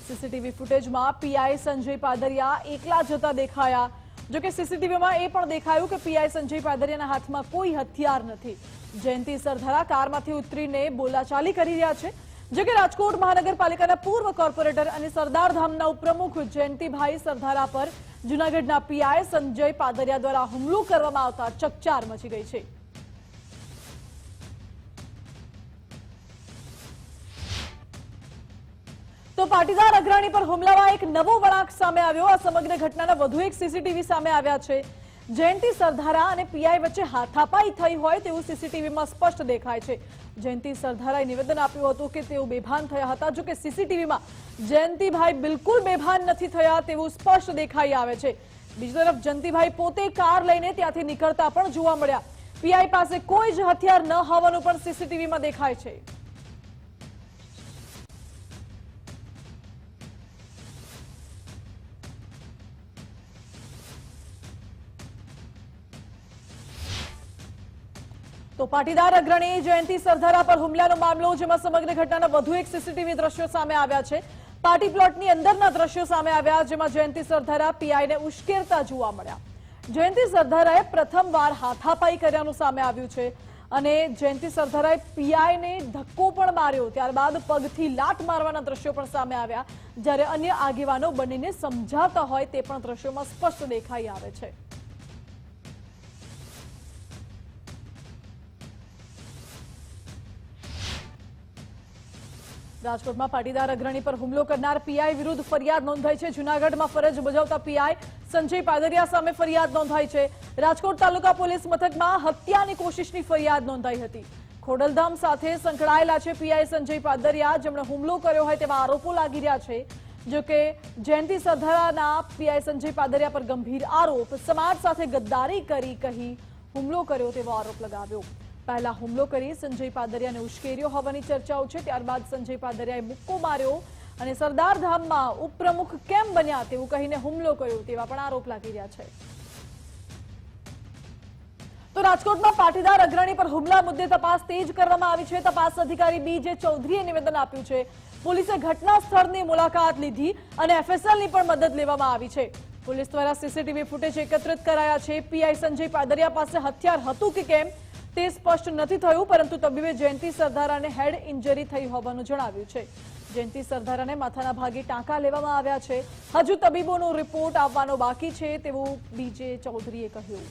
CCTV ફૂટેજમાં PI સંજય પાદરિયા એકલા જતા દેખાયા. જોકે CCTVમાં એ પણ દેખાયું કે PI સંજય પાદરિયાના હાથમાં કોઈ હથિયાર નથી. જયંતિ સરથારા કારમાંથી ઉતરીને બોલાચાલી કરી રહ્યા છે. જોકે રાજકોટ મહાનગરપાલિકાના પૂર્વ કોર્પોરેટર અને સરદારધામના ઉપપ્રમુખ જયંતિભાઈ સરથારા પર જૂનાગઢના PI સંજય પાદરિયા દ્વારા હુમલો કરવામાં આવતા ચકચાર મચી ગઈ છે. તો પાટીદાર અગ્રણી પર હુમલામાં એક નવો વળાંક સામે આવ્યો. આ સમગ્ર ઘટનાના વધુ એક CCTV સામે આવ્યા છે. જયંતિ સરથારા અને PI વચ્ચે હાથાપાઈ થઈ હોય તેવું CCTVમાં સ્પષ્ટ દેખાય છે. જયંતિ સરથારાએ નિવેદન આપ્યું હતું કે તેઓ બેભાન થયા હતા. જોકે CCTVમાં જયંતિભાઈ બિલકુલ બેભાન નથી થયા તેવું સ્પષ્ટ દેખાઈ આવે છે. બીજી તરફ જયંતિભાઈ પોતે કાર લઈને ત્યાંથી નીકળતા પણ જોવા મળ્યા. PI પાસે કોઈ જ હથિયાર ન હોવાનું પણ CCTVમાં દેખાય છે. તો પાટીદાર અગ્રણી જયંતિ સરથારા પર હુમલાનો મામલો, જેમાં સમગ્ર ઘટનાના વધુ એક CCTV દ્રશ્યો સામે આવ્યા છે. પાર્ટી પ્લોટની અંદરના દ્રશ્યો સામે આવ્યા, જેમાં જયંતિ સરથારા PIને ઉશ્કેરતા જોવા મળ્યા. જયંતિ સરથારાએ પ્રથમવાર હાથાપાઈ કર્યાનું સામે આવ્યું છે અને જયંતિ સરથારાએ PIને ધક્કો પણ માર્યો. ત્યારબાદ પગથી લાત મારવાના દ્રશ્યો પણ સામે આવ્યા, જ્યારે અન્ય આગેવાનો બંનેને સમજાવતા હોય તે પણ દ્રશ્યોમાં સ્પષ્ટ દેખાઈ આવે છે. રાજકોટમાં પાટીદાર અગ્રણી પર હુમલો કરનાર PI વિરુદ્ધ ફરિયાદ નોંધાઈ છે. જૂનાગઢમાં ફરજ બજાવતા PI સંજય પાદરિયા સામે ફરિયાદ નોંધાઈ છે. રાજકોટ તાલુકા પોલીસ મથકમાં હત્યાની કોશિશની ફરિયાદ નોંધાઈ હતી. ખોડલધામ સાથે સંકળાયેલા છે PI સંજય પાદરિયા, જેમણે હુમલો કર્યો હોય તેવા આરોપો લાગી રહ્યા છે. જોકે જયંતિ સરથારાના PI સંજય પાદરિયા પર ગંભીર આરોપ, સમાજ સાથે ગદ્દારી કરી કહી હુમલો કર્યો તેવો આરોપ લગાવ્યો. પહેલા હુમલો કરી સંજય પાદરિયાને ઉશ્કેર્યો હોવાની ચર્ચાઓ છે. ત્યારબાદ સંજય પાદરિયાએ મુક્કો માર્યો અને સરદારધામમાં ઉપપ્રમુખ કેમ બન્યા તેવું કહીને હુમલો કર્યો તેવા પણ આરોપ લાગી રહ્યા છે. તો રાજકોટમાં પાટીદાર અગ્રણી પર હુમલા મુદ્દે તપાસ તેજ કરવામાં આવી છે. તપાસ અધિકારી BJ ચૌધરીએ નિવેદન આપ્યું છે. પોલીસે ઘટના સ્થળની મુલાકાત લીધી અને FSLની પણ મદદ લેવામાં આવી છે. પોલીસ દ્વારા સીસીટીવી ફૂટેજ એકત્રિત કરાયા છે. પીઆઈ સંજય પાદરિયા પાસે હથિયાર હતું કે કેમ તે સ્પષ્ટ નથી થયું, પરંતુ તબીબે જયંતિ સરદારાને હેડ ઇન્જરી થઈ હોવાનું જણાવ્યું છે. જયંતિ સરદારાને માથાના ભાગે ટાંકા લેવામાં આવ્યા છે. હજુ તબીબોનો રિપોર્ટ આવવાનો બાકી છે તેવું બીજે ચૌધરીએ કહ્યું.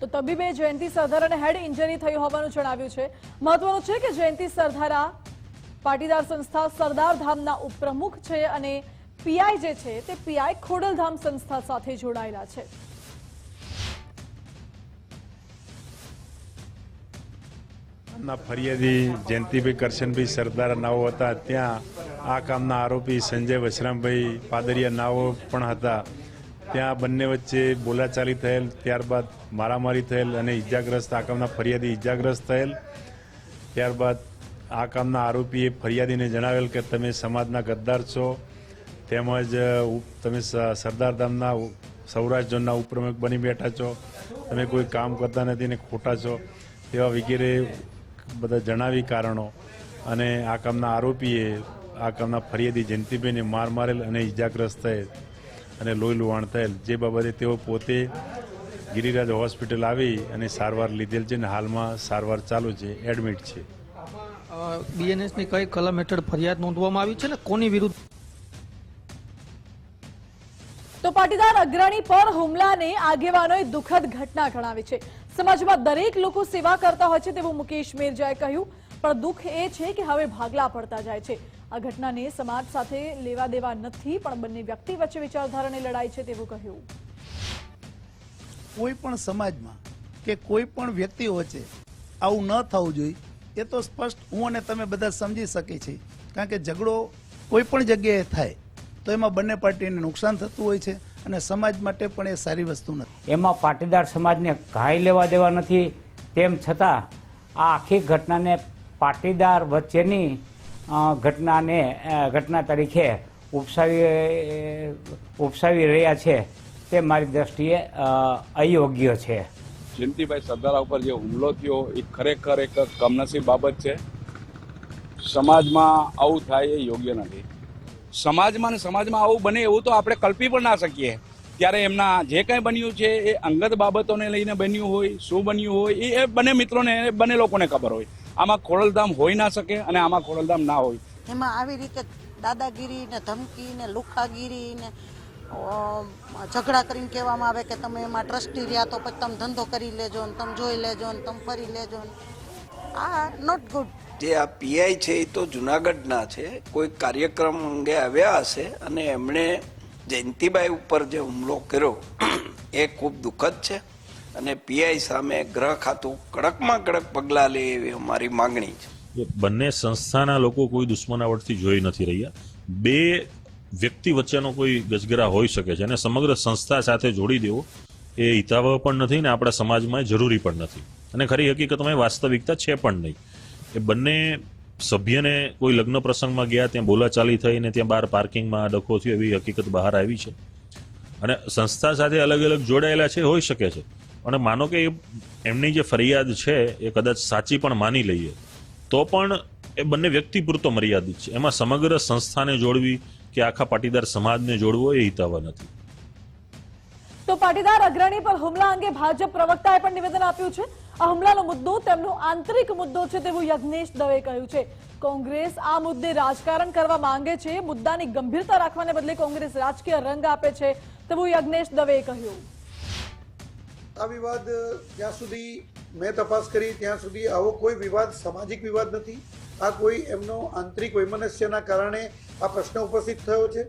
તો તબીબે જયંતિ સરદારાને હેડ ઇન્જરી થઈ હોવાનું જણાવ્યું છે. મહત્વનું છે કે જયંતિ સરદારા પાટીદાર સંસ્થા સરદાર ધામના ઉપપ્રમુખ છે અને પીઆઈ જે છે તે પીઆઈ ખોડલધામ સંસ્થા સાથે જોડાયેલા છે. ફરિયાદી જયંતિભાઈ કરશનભાઈ સરદાર નાઓ હતા. ત્યાં આ કામના આરોપી સંજય વશરામભાઈ પાદરિયા નાઓ પણ હતા. ત્યાં બંને વચ્ચે બોલાચાલી થયેલ, ત્યારબાદ મારામારી થયેલ અને ઇજાગ્રસ્ત આ કામના ફરિયાદી ઇજાગ્રસ્ત થયેલ. ત્યારબાદ આ કામના આરોપીએ ફરિયાદીને જણાવેલ કે તમે સમાજના ગદ્દાર છો, તેમજ તમે સરદાર ધામના સૌરાષ્ટ્ર ઝોનના ઉપપ્રમુખ બની બેઠા છો, તમે કોઈ કામ કરતા નથી ને ખોટા છો, તેવા વગેરે બધા જણાવી કારણો અને આ કામના આરોપીએ આ કામના ફરિયાદી જયંતિભાઈને માર મારેલ અને ઇજાગ્રસ્ત થયેલ અને લોહી લુહાણ થયેલ. જે બાબતે તેઓ પોતે ગિરિરાજ હોસ્પિટલ આવી અને સારવાર લીધેલ છે અને હાલમાં સારવાર ચાલુ છે, એડમિટ છે. બીએનએસની કઈ કલમ હેઠળ ફરિયાદ નોંધવામાં આવી છે ને કોની વિરુદ્ધ? તો પાટીદાર અગ્રણી પર હુમલાને આગેવાનોએ દુઃખદ ઘટના ગણાવી છે. સમાજમાં દરેક લોકો સેવા કરતા હોય છે તેવું મુકેશ મેરજાએ કહ્યું, પણ દુઃખ એ છે કે હવે ભાગલા પડતા જાય છે. આ ઘટનાને સમાજ સાથે લેવા દેવા નથી, પણ બંને વ્યક્તિ વચ્ચે વિચારધારાની લડાઈ છે તેવું કહ્યું. કોઈ પણ સમાજમાં કે કોઈ પણ વ્યક્તિઓ વચ્ચે આવું ન થવું જોઈએ એ તો સ્પષ્ટ હું અને તમે બધા સમજી શકીએ છીએ. કારણ કે ઝઘડો કોઈ પણ જગ્યાએ થાય તો એમાં બંને પાર્ટીને નુકસાન થતું હોય છે અને સમાજ માટે પણ એ સારી વસ્તુ નથી. એમાં પાટીદાર સમાજને ઘાય લેવા દેવા નથી. તેમ છતાં આ આખી ઘટનાને પાટીદાર વચ્ચેની ઘટના તરીકે ઉપસાવી રહ્યા છે તે મારી દ્રષ્ટિએ અયોગ્ય છે. જયંતિભાઈ સરદારા ઉપર જે હુમલો થયો એ ખરેખર એક કમનસીબ બાબત છે. સમાજમાં આવું થાય એ યોગ્ય નથી. સમાજમાં આવું બને એવું તો આપણે કલ્પી પણ ના શકીએ. ત્યારે એમના જે કંઈ બન્યું છે એ અંગત બાબતોને લઈને બન્યું હોય, શું બન્યું હોય એ બંને મિત્રોને બંને લોકોને ખબર હોય. આમાં ખોડલધામ હોઈ ના શકે અને આમાં ખોડલધામ ના હોય. એમાં આવી રીતે દાદાગીરી ને ધમકી ને લુખાગીરી ને ઝઘડા કરીને કહેવામાં આવે કે તમે એમાં ટ્રસ્ટી રહ્યા તો પછી તમે ધંધો કરી લેજો ને તમે જોઈ લેજો ને તમે ફરી લેજો ને. આ નોટ ગુડ. જે આ પીઆઈ છે એ તો જુનાગઢના છે, કોઈ કાર્યક્રમ અંગે આવ્યા હશે અને એમણે જયંતિભાઈ ઉપર જે હુમલો કર્યો એ ખૂબ દુઃખદ છે અને પીઆઈ સામે ગૃહ ખાતું કડકમાં કડક પગલાં લે એવી અમારી માંગણી છે. બંને સંસ્થાના લોકો કોઈ દુશ્મનાવટથી જોઈ નથી રહ્યા. બે વ્યક્તિ વચ્ચેનો કોઈ ગજગરા હોઈ શકે છે અને સમગ્ર સંસ્થા સાથે જોડી દેવો એ હિતાવહ પણ નથી ને આપણા સમાજમાં જરૂરી પણ નથી અને ખરી હકીકતમાં વાસ્તવિકતા છે પણ નહીં. એ બંને સભ્યને કોઈ લગ્ન પ્રસંગમાં ગયા, ત્યાં બોલાચાલી થઈ ને ત્યાં બહાર પાર્કિંગમાં ડખો થયો એવી હકીકત બહાર આવી છે અને સંસ્થા સાથે અલગ અલગ જોડાયેલા છે, હોઈ શકે છે. અને માનો કે એમની જે ફરિયાદ છે એ કદાચ સાચી પણ માની લઈએ તો પણ એ બંને વ્યક્તિ પૂરતો મર્યાદિત છે. એમાં સમગ્ર સંસ્થાને જોડવી કે આખા પાટીદાર સમાજને જોડવો એ હિતાવહ નથી. તો પાટીદાર અગ્રણી પર હુમલા અંગે ભાજપ પ્રવક્તાએ પણ નિવેદન આપ્યું છે. આ હુમલાનો મુદ્દો તેમનો આંતરિક મુદ્દો છે તેવું યજ્ઞેશ દવે કહ્યું છે. કોંગ્રેસ આ મુદ્દે રાજકારણ કરવા માંગે છે. મુદ્દાની ગંભીરતા રાખવાને બદલે કોંગ્રેસ રાજકીય રંગ આપે છે તેવું યજ્ઞેશ દવેએ કહ્યું. આ વિવાદ જ્યાં સુધી મેં તપાસ કરી ત્યાં સુધી આવો કોઈ વિવાદ સામાજિક વિવાદ નથી. આ કોઈ એમનો આંતરિક વૈમનસ્યના કારણે આ પ્રશ્ન ઉપસ્થિત થયો છે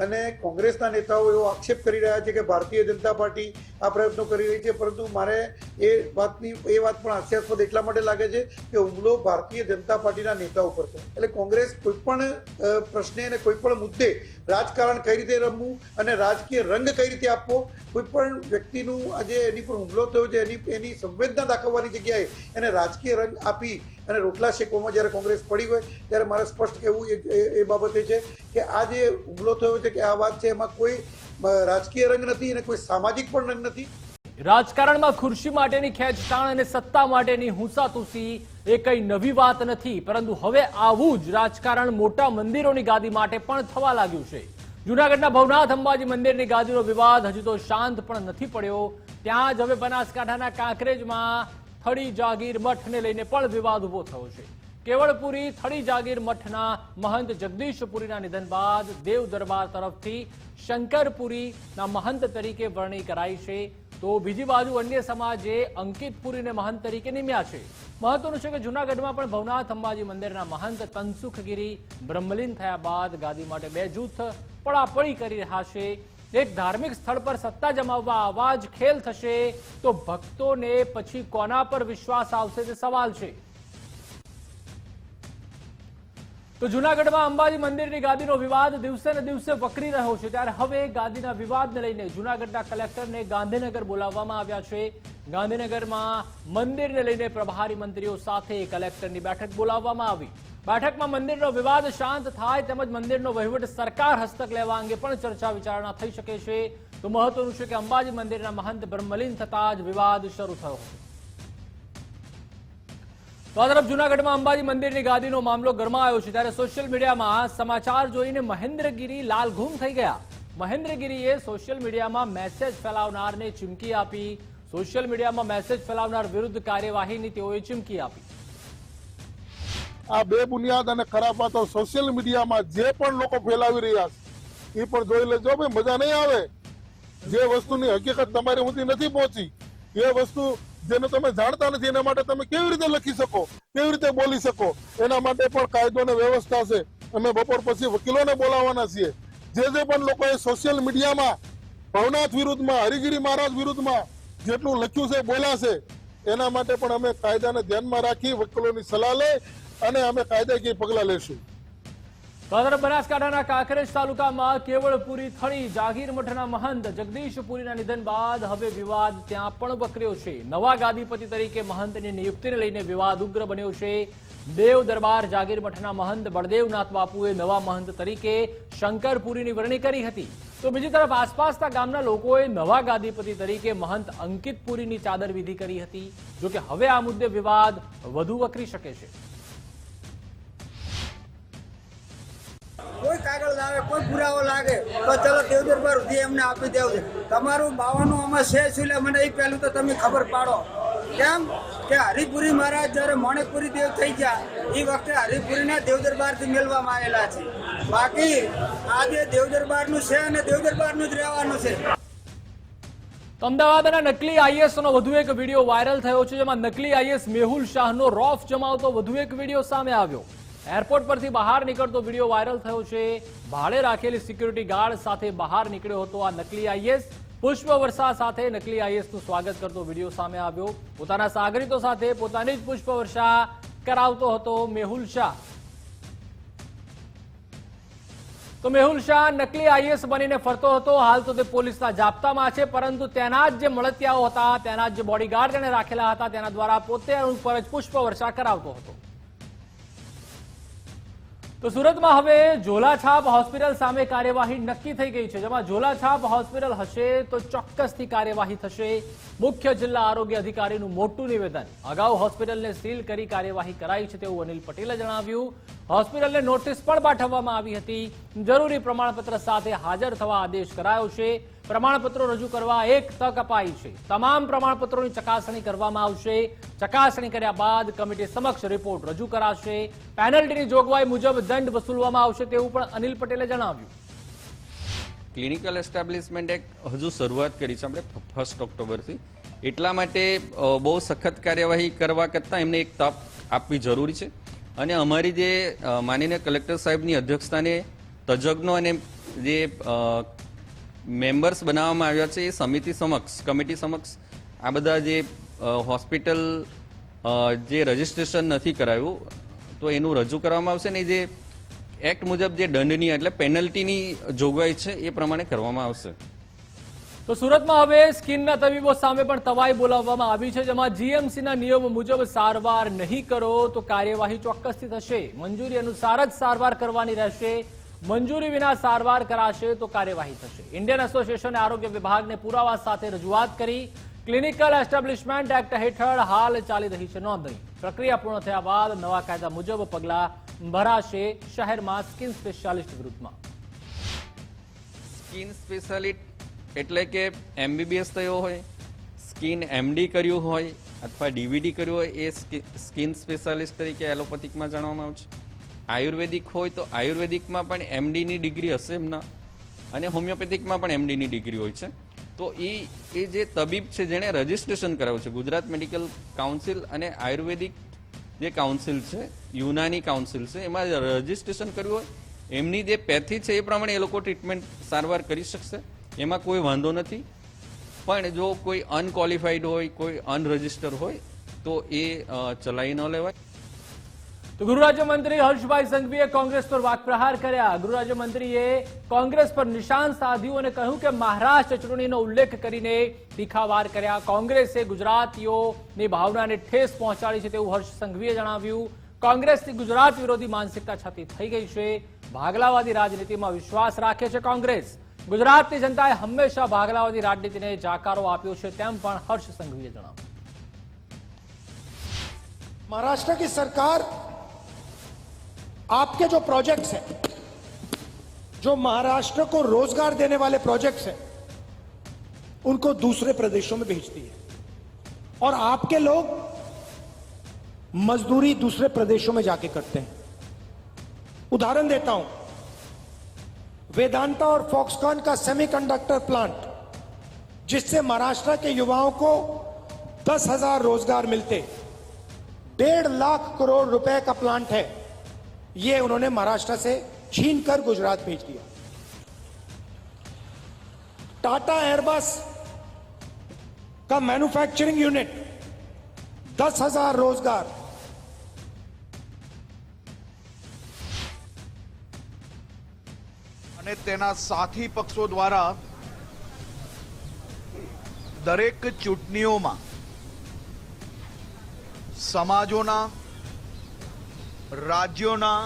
અને કોંગ્રેસના નેતાઓ એવો આક્ષેપ કરી રહ્યા છે કે ભારતીય જનતા પાર્ટી આ પ્રયત્નો કરી રહી છે, પરંતુ મારે એ વાત પણ હાસ્યાસ્પદ એટલા માટે લાગે છે કે હુમલો ભારતીય જનતા પાર્ટીના નેતાઓ ઉપર છે. એટલે કોંગ્રેસ કોઈ પણ પ્રશ્ને અને કોઈ પણ મુદ્દે રાજકારણ કઈ રીતે રમવું અને રાજકીય રંગ કઈ રીતે આપવો, કોઈ પણ વ્યક્તિનું આજે એની પર હુમલો થયો છે એની સંવેદના દાખવવાની જગ્યાએ એને રાજકીય રંગ આપી અને રોટલા શેકવામાં જ્યારે કોંગ્રેસ પડી હોય ત્યારે મારે સ્પષ્ટ કહેવું એ બાબતે છે કે આ જે હુમલો થયો છે કે આ વાત છે એમાં કોઈ રાજકીય રંગ નથી અને કોઈ સામાજિક પણ રંગ નથી. રાજકારણમાં ખુરશી માટેની ખેંચતાણ અને સત્તા માટેની હુંસાતુસી એ કઈ નવી વાત નથી, પરંતુ હવે આવું જ રાજકારણ મોટા મંદિરોની ગાદી માટે પણ થવા લાગ્યું છે. જૂનાગઢના ભવનાથ અંબાજી મંદિરની ગાદીનો વિવાદ હજુ તો શાંત પણ નથી પડ્યો. ત્યાં જ હવે બનાસકાંઠાના કાંકરેજમાં થળી જાગીર મઠને લઈને પણ વિવાદ ઉભો થયો છે. કેવળપુરી થળી જાગીર મઠના મહંત જગદીશપુરીના નિધન બાદ દેવ દરબાર તરફથી શંકરપુરીના મહંત તરીકે વરણી કરાઈ છે, તો બીજી બાજુ અન્ય સમાજે અંકિતપુરીને મહંત તરીકે નિમ્યા છે. મહત્વનું છે કે જૂનાગઢમાં પણ ભવનાથ અંબાજી મંદિરના મહંત તનસુખગીરી બ્રહ્મલીન થયા બાદ ગાદી માટે બે જૂથ પડાપડી કરી રહ્યા છે. એક ધાર્મિક સ્થળ પર સત્તા જમાવવા આવા જ ખેલ થશે તો ભક્તોને પછી કોના પર વિશ્વાસ આવશે તે સવાલ છે. તો જૂનાગઢમાં અંબાજી મંદિરની ગાદીનો વિવાદ દિવસે ને દિવસે વકરી રહ્યો છે, ત્યારે હવે ગાદીના વિવાદને લઈને જૂનાગઢના કલેક્ટરને ગાંધીનગર બોલાવવામાં આવ્યા છે. ગાંધીનગરમાં મંદિરને લઈને પ્રભારી મંત્રીઓ સાથે કલેક્ટરની બેઠક બોલાવવામાં આવી. બેઠકમાં મંદિરનો વિવાદ શાંત થાય તેમજ મંદિરનો વહીવટ સરકાર હસ્તક લેવા અંગે પણ ચર્ચા વિચારણા થઈ શકે છે. તો મહત્વનું છે કે અંબાજી મંદિરના મહંત બ્રહ્મલીન થતા જ વિવાદ શરૂ થયો હતો. તો આ તરફ જૂનાગઢમાં અંબાજી મંદિરની ગાદીનો મામલો ગરમાયો છે, ત્યારે સોશિયલ મીડિયામાં સમાચાર જોઈને મહેન્દ્રગીરી લાલઘૂમ થઈ ગયા. મહેન્દ્રગીરીએ સોશિયલ મીડિયામાં મેસેજ ફેલાવનારને ચીમકી આપી. સોશિયલ મીડિયામાં મેસેજ ફેલાવનાર વિરુદ્ધ કાર્યવાહીની તેઓએ ચીમકી આપી. આ બે બુનિયાદ અને ખરાબ વાતો સોશિયલ મીડિયામાં જે પણ લોકો ફેલાવી રહ્યા છે એ પણ જોઈ લેજો. ભાઈ મજા નહીં આવે. જે વસ્તુની હકીકત તમારી સુધી નથી પહોંચી એ વસ્તુ જેને તમે જાણતા નથી એના માટે તમે કેવી રીતે લખી શકો, કેવી રીતે બોલી શકો, એના માટે પણ કાયદો અને વ્યવસ્થા છે. અમે બપોર પછી વકીલોને બોલાવવાના છીએ. જે પણ લોકોએ સોશિયલ મીડિયામાં ભવનાથ વિરુદ્ધમાં, હરિગીરી મહારાજ વિરુદ્ધમાં જેટલું લખ્યું છે, બોલ્યા છે, એના માટે પણ અમે કાયદાને ધ્યાનમાં રાખી વકીલોની સલાહ લઈ અને અમે કાયદાકીય પગલાં લેશું. બનાસકાંઠાના કાંકરેજ તાલુકામાં કેવળપુરી થળી જાગીર મઠના મહંત જગદીશપુરીના નિધન બાદ હવે વિવાદ ત્યાં પણ વકર્યો છે. નવા ગાદીપતિ તરીકે મહંતની નિયુક્તિને લઈને વિવાદ ઉગ્ર બન્યો છે. દેવ દરબાર જાગીર મઠના મહંત બળદેવનાથ બાપુએ નવા મહંત તરીકે શંકરપુરીની વરણી કરી હતી, તો બીજી તરફ આસપાસના ગામના લોકોએ નવા ગાદીપતિ તરીકે મહંત અંકિતપુરીની ચાદર વિધિ કરી હતી. જોકે હવે આ મુદ્દે વિવાદ વધુ વકરી શકે છે. કોઈ કાગળ લાવે, કોઈ પુરાવો લાગે તો ચલો દેવ દરબાર સુધી એમને આપી દેવું છે. તમારું બાવાનું આમાં છે શું લે મને એ પહેલું તો તમે ખબર પાડો. કેમ કે હરિપુરી મહારાજ જયારે મોણેકપુરી દેવ થઈ ગયા એ વખતે હરિપુરીના દેવ દરબારથી મેળવામાં આવેલા છે. બાકી આજે દેવ દરબારનું છે અને દેવ દરબારનું જ રહેવાનું છે. અમદાવાદના નકલી આઈએસનો વધુ એક વિડીયો વાયરલ થયો છે, જેમાં નકલી આઈએસ મેહુલ શાહનો રોફ જમાવતો વધુ એક વિડીયો સામે આવ્યો. એરપોર્ટ પરથી બહાર નીકળતો વિડીયો વાયરલ થયો છે. ભાડે રાખેલી સિક્યુરિટી ગાર્ડ સાથે બહાર નીકળ્યો હતો આ નકલી આઈએસ. પુષ્પવર્ષા સાથે નકલી આઈએસનું સ્વાગત કરતો વિડીયો સામે આવ્યો. પોતાના સાગરીતો સાથે પોતાની જ પુષ્પવર્ષા કરાવતો હતો મેહુલ શાહ. તો મેહુલ શાહ નકલી આઈએસ બનીને ફરતો હતો. હાલ તો તે પોલીસના જાપ્તામાં છે, પરંતુ તેના જ જે મળતિયાઓ હતા, તેના જ જે બોડીગાર્ડ તેને રાખેલા હતા, તેના દ્વારા પોતે ઉપર જ પુષ્પવર્ષા કરાવતો હતો. તો સુરતમાં હવે ઝોલાછાપ હોસ્પિટલ સામે કાર્યવાહી નક્કી થઈ ગઈ છે, જેમાં ઝોલાછાપ હોસ્પિટલ હશે તો ચોક્કસથી કાર્યવાહી થશે. મુખ્ય જિલ્લા આરોગ્ય અધિકારીનું મોટું નિવેદન. અગાઉ હોસ્પિટલને સીલ કરી કાર્યવાહી કરાઈ છે તેવું અનિલ પટેલે જણાવ્યું. હોસ્પિટલને નોટિસ પણ પાઠવવામાં આવી હતી. જરૂરી પ્રમાણપત્ર સાથે હાજર થવા આદેશ કરાયો છે. પ્રમાણપત્રો રજૂ કરવા એક તક અપાઈ છે. તમામ પ્રમાણપત્રોની ચકાસણી કરવામાં આવશે. ચકાસણી કર્યા બાદ કમિટી સમક્ષ રિપોર્ટ રજૂ કરાશે. પેનલ્ટીની જોગવાઈ મુજબ દંડ વસૂલવામાં આવશે તેવું પણ અનિલ પટેલે જણાવ્યું. ક્લિનિકલ એસ્ટાબ્લિશમેન્ટ એક હજુ શરૂઆત કરી છે આપણે 1 ઓક્ટોબરથી, એટલા માટે બહુ સખત કાર્યવાહી કરવા કરતાં એમને એક તક આપવી જરૂરી છે. અને અમારી જે માનનીય કલેક્ટર સાહેબની અધ્યક્ષતાને તજજ્ઞો અને જે મેમ્બર્સ બનાવવામાં આવ્યા છે એ કમિટી સમક્ષ આ બધા જે હોસ્પિટલ જે રજીસ્ટ્રેશન નથી કરાયું તો એનું રજૂ કરવામાં આવશે. ને જે એક્ટ મુજબ જે દંડની એટલે પેનલ્ટીની જોગવાઈ છે એ પ્રમાણે કરવામાં આવશે. તો સુરતમાં હવે સ્કિનના તબીબો સામે પણ તવાઈ બોલાવવામાં આવી છે, જેમાં જીએમસીના નિયમ મુજબ સારવાર નહીં કરો તો કાર્યવાહી ચોક્કસથી થશે. મંજૂરી અનુસાર જ સારવાર કરવાની રહેશે. મંજૂરી વિના સારવાર કરાશે તો કાર્યવાહી થશે. ઇન્ડિયન એસોસિએશને આરોગ્ય વિભાગને પુરાવા સાથે રજૂઆત કરી. ક્લિનિકલ એસ્ટાબ્લિશમેન્ટ એક્ટ હેઠળ હાલ ચાલી રહી છે નોંધણી. પ્રક્રિયા પૂર્ણ થયા બાદ નવા કાયદા મુજબ પગલાં ભરાશે શહેરમાં સ્કિન સ્પેશિયાલિસ્ટ વિરુદ્ધમાં. સ્કિન સ્પેશિયાલિસ્ટ એટલે કે MBBS થયો હોય, સ્કિન MD કર્યું હોય અથવા DVD કર્યું હોય એ સ્કિન સ્પેશિયાલિસ્ટ તરીકે એલોપેથિકમાં જાણવામાં આવે છે. આયુર્વેદિક હોય તો આયુર્વેદિકમાં પણ MDની ડિગ્રી હશે એમના, અને હોમિયોપેથિકમાં પણ MDની ડિગ્રી હોય છે. તો એ જે તબીબ છે જેણે રજીસ્ટ્રેશન કરાવ્યું છે ગુજરાત મેડિકલ કાઉન્સિલ અને આયુર્વેદિક જે કાઉન્સિલ છે, યુનાની કાઉન્સિલ છે, એમાં રજીસ્ટ્રેશન કર્યું હોય એમની જે પેથી છે એ પ્રમાણે એ લોકો ટ્રીટમેન્ટ સારવાર કરી શકશે, એમાં કોઈ વાંધો નથી. પણ જો કોઈ અનક્વોલિફાઈડ હોય, કોઈ અનરજિસ્ટર હોય તો એ ચલાવી ન લેવાય. તો ગૃહ રાજ્યમંત્રી હર્ષભાઈ સંઘવીએ કોંગ્રેસ પર વાકપ્રહાર કર્યા. ગૃહ રાજ્યમંત્રીએ કોંગ્રેસ પર નિશાન સાધ્યું અને કહ્યું કે મહારાષ્ટ્ર ચૂંટણીનો ઉલ્લેખ કરીને તીખાવાર કર્યા. કોંગ્રેસે ગુજરાતીઓની ભાવનાને ઠેસ પહોંચાડી છે તેવું હર્ષ સંઘવીએ જણાવ્યું. કોંગ્રેસની ગુજરાત વિરોધી માનસિકતા છતી થઈ ગઈ છે. ભાગલાવાદી રાજનીતિમાં વિશ્વાસ રાખે છે કોંગ્રેસ. ગુજરાતની જનતાએ હંમેશા ભાગલાવાદી રાજનીતિને જાકારો આપ્યો છે તેમ પણ હર્ષ સંઘવીએ જણાવ્યું. महाराष्ट्र की सरकार आपके जो प्रोजेक्ट्स हैं, जो महाराष्ट्र को रोजगार देने वाले प्रोजेक्ट्स हैं, उनको दूसरे प्रदेशों में भेजती है और आपके लोग मजदूरी दूसरे प्रदेशों में जाके करते हैं. उदाहरण देता हूं, वेदांता और फॉक्सकॉन का सेमीकंडक्टर प्लांट, जिससे महाराष्ट्र के युवाओं को 10,000 रोजगार मिलते, 1.5 लाख करोड़ रुपए का प्लांट है, ये उन्होंने महाराष्ट्र से छीन कर गुजरात भेज दिया. टाटा एयरबस का मैन्युफैक्चरिंग यूनिट 10,000 रोजगार, અને તેના સાથી પક્ષો દ્વારા દરેક ચૂંટણીઓમાં સમાજોના, રાજ્યોના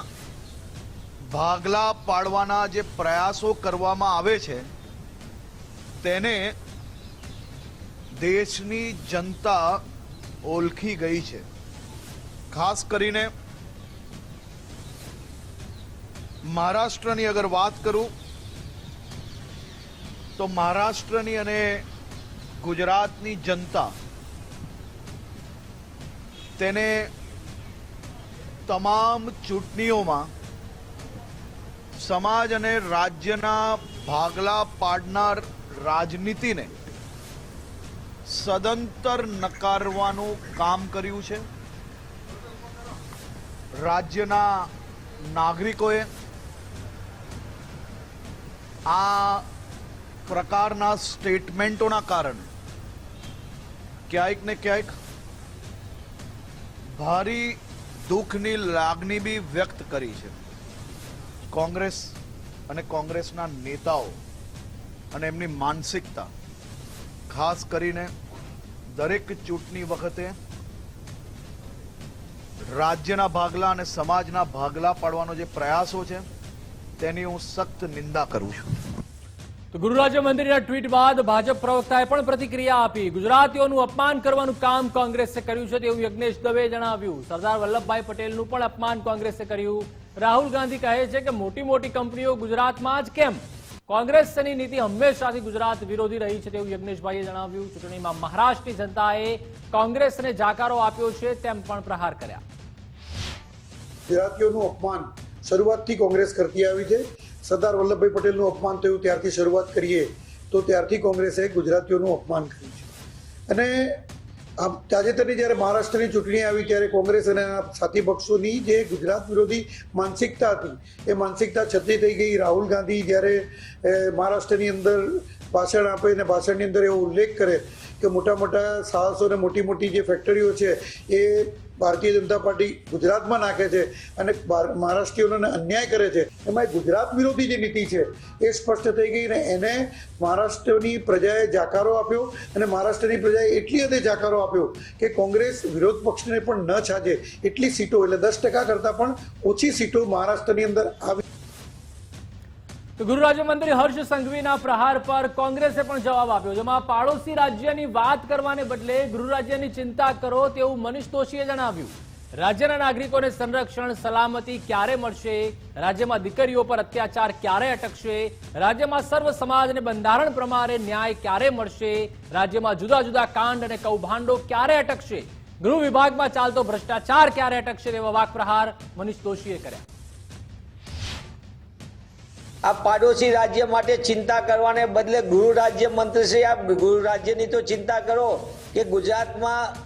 ભાગલા પાડવાના જે પ્રયાસો કરવામાં આવે છે તેને દેશની જનતા ઓળખી ગઈ છે. ખાસ કરીને મહારાષ્ટ્રની અગર વાત કરું તો મહારાષ્ટ્રની અને ગુજરાતની જનતા તેને તમામ ચૂંટણીઓમાં સમાજ અને રાજ્યના ભાગલા પાડનાર રાજનીતિને સદંતર નકારવાનું કામ કર્યું છે. રાજ્યના નાગરિકોએ આ પ્રકારના સ્ટેટમેન્ટોના કારણે ક્યાંક ને ક્યાંક ભારી દુઃખની લાગણી બી વ્યક્ત કરી છે. કોંગ્રેસ અને કોંગ્રેસના નેતાઓ અને એમની માનસિકતા ખાસ કરીને દરેક ચૂંટણી વખતે રાજ્યના ભાગલા અને સમાજના ભાગલા પાડવાનો જે પ્રયાસો છે તેની હું સખ્ત નિંદા કરું છું. તો ગૃહ રાજ્યમંત્રીના ટ્વીટ બાદ ભાજપ પ્રવક્તાએ પણ પ્રતિક્રિયા આપી. ગુજરાતીઓનું અપમાન કરવાનું કામ કોંગ્રેસે કર્યું છે તેવું યજ્ઞેશ દવેએ જણાવ્યું. સરદાર વલ્લભભાઈ પટેલનું પણ અપમાન કોંગ્રેસે કર્યું. રાહુલ ગાંધી કહે છે કે મોટી મોટી કંપનીઓ ગુજરાતમાં જ કેમ? કોંગ્રેસની નીતિ હંમેશાથી ગુજરાત વિરોધી રહી છે તેવું યજ્ઞેશભાઈએ જણાવ્યું. ચૂંટણીમાં મહારાષ્ટ્રની જનતાએ કોંગ્રેસને જાકારો આપ્યો છે તેમ પણ પ્રહાર કર્યા. ગુજરાતીઓનું અપમાન શરૂઆતથી કોંગ્રેસ કરતી આવી છે. સરદાર વલ્લભભાઈ પટેલનું અપમાન થયું ત્યારથી શરૂઆત કરીએ તો ત્યારથી કોંગ્રેસે ગુજરાતીઓનું અપમાન કર્યું છે. અને તાજેતરની જ્યારે મહારાષ્ટ્રની ચૂંટણી આવી ત્યારે કોંગ્રેસ અને સાથી પક્ષોની જે ગુજરાત વિરોધી માનસિકતા હતી એ માનસિકતા છતી થઈ ગઈ. રાહુલ ગાંધી જ્યારે મહારાષ્ટ્રની અંદર ભાષણ આપે અને ભાષણની અંદર એવો ઉલ્લેખ કરે કે મોટા મોટા સાહસો અને મોટી મોટી જે ફેક્ટરીઓ છે એ ભારતીય જનતા પાર્ટી ગુજરાતમાં નાખે છે અને મહારાષ્ટ્રીયોને અન્યાય કરે છે, એમાં ગુજરાત વિરોધી જે નીતિ છે એ સ્પષ્ટ થઈ ગઈ. અને એને મહારાષ્ટ્રની પ્રજાએ જાકારો આપ્યો અને મહારાષ્ટ્રની પ્રજાએ એટલી હદે જાકારો આપ્યો કે કોંગ્રેસ વિરોધ પક્ષને પણ ન છાજે એટલી સીટો, એટલે 10% કરતાં પણ ઓછી સીટો મહારાષ્ટ્રની અંદર આવી. તો ગૃહ રાજ્યમંત્રી હર્ષ સંઘવીના પ્રહાર પર કોંગ્રેસે પણ જવાબ આપ્યો, જેમાં પાડોશી રાજ્યની વાત કરવાને બદલે ગૃહ રાજ્યની ચિંતા કરો તેવું મનીષ દોશીએ જણાવ્યું. રાજ્યના નાગરિકોને સંરક્ષણ સલામતી ક્યારે મળશે? રાજ્યમાં દીકરીઓ પર અત્યાચાર ક્યારે અટકશે? રાજ્યમાં સર્વ સમાજને બંધારણ પ્રમાણે ન્યાય ક્યારે મળશે? રાજ્યમાં જુદા જુદા કાંડ અને કૌભાંડો ક્યારે અટકશે? ગૃહ વિભાગમાં ચાલતો ભ્રષ્ટાચાર ક્યારે અટકશે? તેવા વાકપ્રહાર મનીષ દોશીએ કર્યા. આ પાડોશી રાજ્ય માટે ચિંતા કરવાને બદલે ગૃહ રાજ્ય મંત્રી આ ગૃહ રાજ્યની તો ચિંતા કરો કે ગુજરાતમાં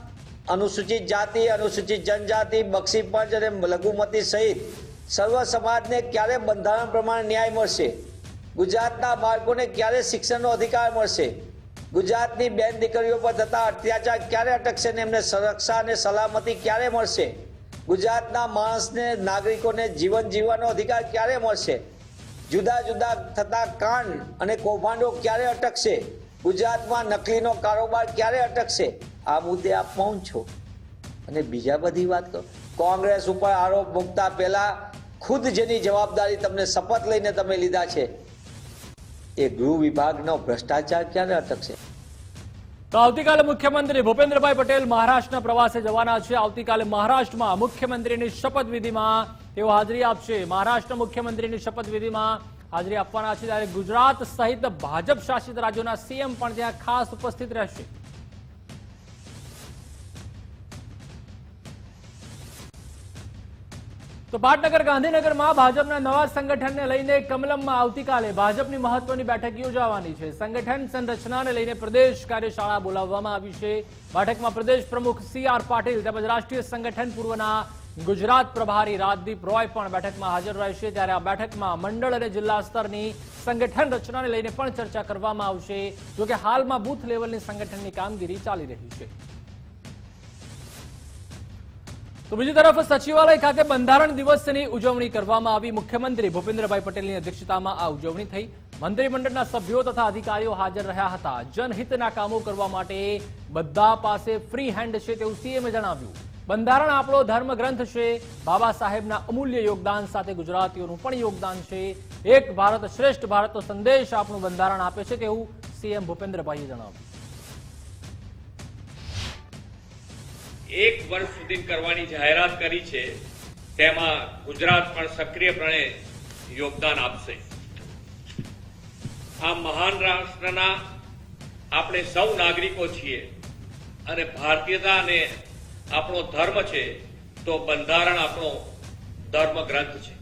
અનુસૂચિત જાતિ, અનુસૂચિત જનજાતિ, બક્ષી પંચ અને લઘુમતી સહિત સર્વ સમાજને ક્યારે બંધારણ પ્રમાણે ન્યાય મળશે? ગુજરાતના બાળકોને ક્યારે શિક્ષણનો અધિકાર મળશે? ગુજરાતની બેન દીકરીઓ પર થતા અત્યાચાર ક્યારે અટકશે ને એમને સુરક્ષા અને સલામતી ક્યારે મળશે? ગુજરાતના માણસને, નાગરિકોને જીવન જીવવાનો અધિકાર ક્યારે મળશે? જુદા જુદા થતા કાંડ અને કૌભાંડો ક્યારે અટકશે? ગુજરાતમાં નકલીનો કારોબાર ક્યારે અટકશે? આ મુદ્દે આપ મૌન છો અને બીજા બધી વાત કરો. કોંગ્રેસ ઉપર આરોપ મૂકતા પહેલા ખુદ જેની જવાબદારી તમને શપથ લઈને તમે લીધા છે એ ગૃહ વિભાગનો ભ્રષ્ટાચાર ક્યારે અટકશે? તો આવતીકાલે મુખ્યમંત્રી ભૂપેન્દ્રભાઈ પટેલ મહારાષ્ટ્રના પ્રવાસે જવાના છે. આવતીકાલે મહારાષ્ટ્રમાં મુખ્યમંત્રીની શપથવિધિમાં તેઓ હાજરી આપશે. મહારાષ્ટ્ર મુખ્યમંત્રીની શપથવિધિમાં હાજરી આપવાના છે, ત્યારે ગુજરાત સહિત ભાજપ શાસિત રાજ્યોના સીએમ પણ ત્યાં ખાસ ઉપસ્થિત રહેશે. તો પાટનગર ગાંધીનગરમાં ભાજપના નવા સંગઠનને લઈને કમલમમાં આવતીકાલે ભાજપની મહત્વની બેઠક યોજાવાની છે. સંગઠન સંરચનાને લઈને પ્રદેશ કાર્યશાળા બોલાવવામાં આવી છે. બેઠકમાં પ્રદેશ પ્રમુખ CR પાટીલ તેમજ રાષ્ટ્રીય સંગઠન પૂર્વના ગુજરાત પ્રભારી રાજદીપ રોય પણ બેઠકમાં હાજર રહેશે. ત્યારે આ બેઠકમાં મંડળ અને જિલ્લા સ્તરની સંગઠન રચનાને લઈને પણ ચર્ચા કરવામાં આવશે. જોકે હાલમાં બૂથ લેવલની સંગઠનની કામગીરી ચાલી રહી છે. તો બીજી તરફ સચિવાલય ખાતે બંધારણ દિવસની ઉજવણી કરવામાં આવી. મુખ્યમંત્રી ભૂપેન્દ્રભાઈ પટેલની અધ્યક્ષતામાં આ ઉજવણી થઈ. મંત્રીમંડળના સભ્યો તથા અધિકારીઓ હાજર રહ્યા હતા. જનહિતના કામો કરવા માટે બધા પાસે ફ્રી હેન્ડ છે તેવું સીએમએ જણાવ્યું. બંધારણ આપણો ધર્મગ્રંથ છે. બાબા સાહેબના અમૂલ્ય યોગદાન સાથે ગુજરાતીઓનું પણ યોગદાન છે. એક ભારત શ્રેષ્ઠ ભારતનો સંદેશ આપણું બંધારણ આપે છે તેવું સીએમ ભૂપેન્દ્રભાઈએ જણાવ્યું. એક વર્ષ સુધી કરવાની જાહેરાત કરી છે, તેમાં ગુજરાત પણ સક્રિયપણે યોગદાન આપશે. આ મહાન રાષ્ટ્રના આપણે સૌ નાગરિકો છીએ અને ભારતીયતા અને આપણો ધર્મ છે, તો બંધારણ આપણો ધર્મ ગ્રંથ છે.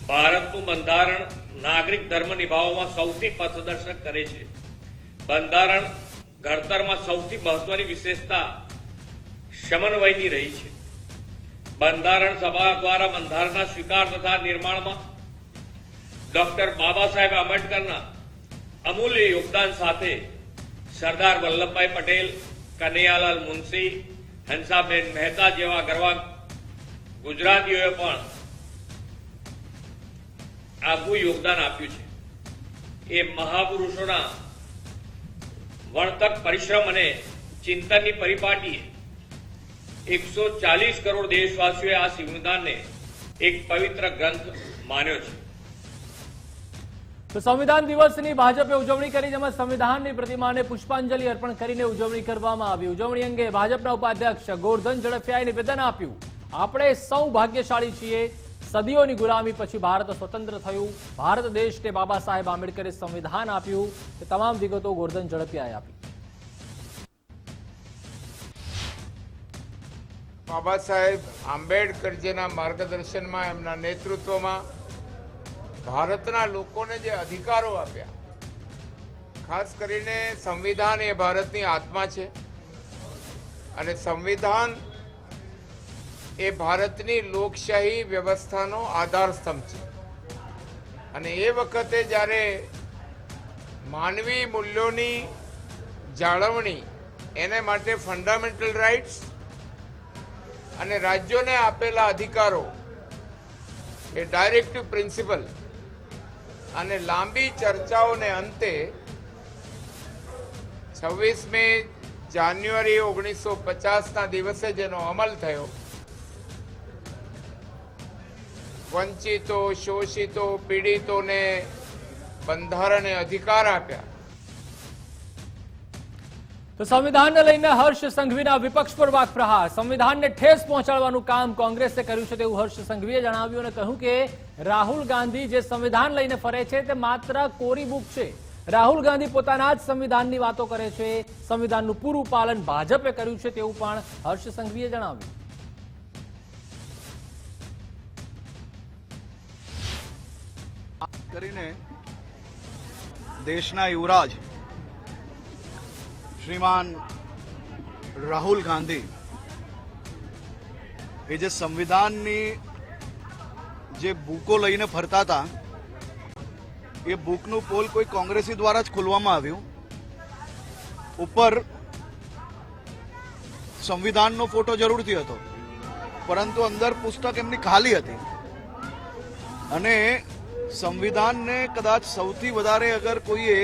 ભારતનું બંધારણ નાગરિક ધર્મ નિભાવવામાં સૌથી પથદર્શક કરે છે. બંધારણ ઘડતરમાં સૌથી મહત્વની વિશેષતા સમન્વયની રહી છે. બંધારણ સભા દ્વારા બંધારણના સ્વીકાર તથા નિર્માણમાં ડોક્ટર બાબા સાહેબ આંબેડકરના અમૂલ્ય યોગદાન સાથે સરદાર વલ્લભભાઈ પટેલ, કનૈયાલાલ મુનશી, હંસાબેન મહેતા જેવા ગરવા ગુજરાતીઓએ પણ આગવું યોગદાન આપ્યું છે. એ મહાપુરુષોના વણતક પરિશ્રમ અને ચિંતનની પરિપાટીએ 140 કરોડ દેશવાસીઓએ આ સંવિધાનને એક પવિત્ર ગ્રંથ માન્યો છે. તો સંવિધાન દિવસની ભાજપે ઉજવણી કરી, જેમાં સંવિધાનની પ્રતિમાને પુષ્પાંજલિ અર્પણ કરીને ઉજવણી કરવામાં આવી. ઉજવણી અંગે ભાજપના ઉપાધ્યક્ષ ગોરધન ઝડફિયાએ નિવેદન આપ્યું. આપણે સૌ ભાગ્યશાળી છીએ. સદીઓની ગુલામી પછી ભારત સ્વતંત્ર થયું. ભારત દેશને બાબા સાહેબ આંબેડકરે સંવિધાન આપ્યું. તે તમામ વિગતો ગોરધન ઝડફિયાએ આપી. બાબા સાહેબ આંબેડકરજીના માર્ગદર્શનમાં, એમના નેતૃત્વમાં ભારતના લોકોને જે અધિકારો આપ્યા, ખાસ કરીને સંવિધાન એ ભારતની આત્મા છે અને સંવિધાન એ ભારતની લોકશાહી વ્યવસ્થાનો આધારસ્તંભ છે. અને એ વખતે જ્યારે માનવી મૂલ્યોની જાળવણી, એને માટે ફંડામેન્ટલ રાઇટ્સ અને રાજ્યોને આપેલા અધિકારો, એ ડાયરેક્ટિવ પ્રિન્સિપલ અને લાંબી ચર્ચાઓને અંતે 26મી જાન્યુઆરી 1950ના દિવસે જેનો અમલ થયો, વંચિતો, શોષિતો, પીડિતોને બંધારણે અધિકાર આપ્યા. તો સંવિધાનને લઈને હર્ષ સંઘવીના વિપક્ષ પર વાકપ્રહાર. સંવિધાનને ઠેસ પહોંચાડવાનું કામ કોંગ્રેસે કર્યું છે તેવું હર્ષ સંઘવીએ જણાવ્યું અને કહ્યું કે રાહુલ ગાંધી જે સંવિધાન લઈને ફરે છે તે માત્ર કોરી બુક છે. રાહુલ ગાંધી પોતાના જ સંવિધાનની વાતો કરે છે. સંવિધાનનું પૂરું પાલન ભાજપે કર્યું છે તેવું પણ હર્ષ સંઘવીએ જણાવ્યું. કરીને દેશના યુવરાજ શ્રીમાન રાહુલ ગાંધી એ જે સંવિધાનની જે બુકો લઈને ફરતા હતા એ બુકનું પોલ કોઈ કોંગ્રેસી દ્વારા જ ખોલવામાં આવ્યું. ઉપર સંવિધાનનો ફોટો જરૂરથી હતો પરંતુ અંદર પુસ્તક એમની ખાલી હતી અને સંવિધાનને કદાચ સૌથી વધારે અગર કોઈએ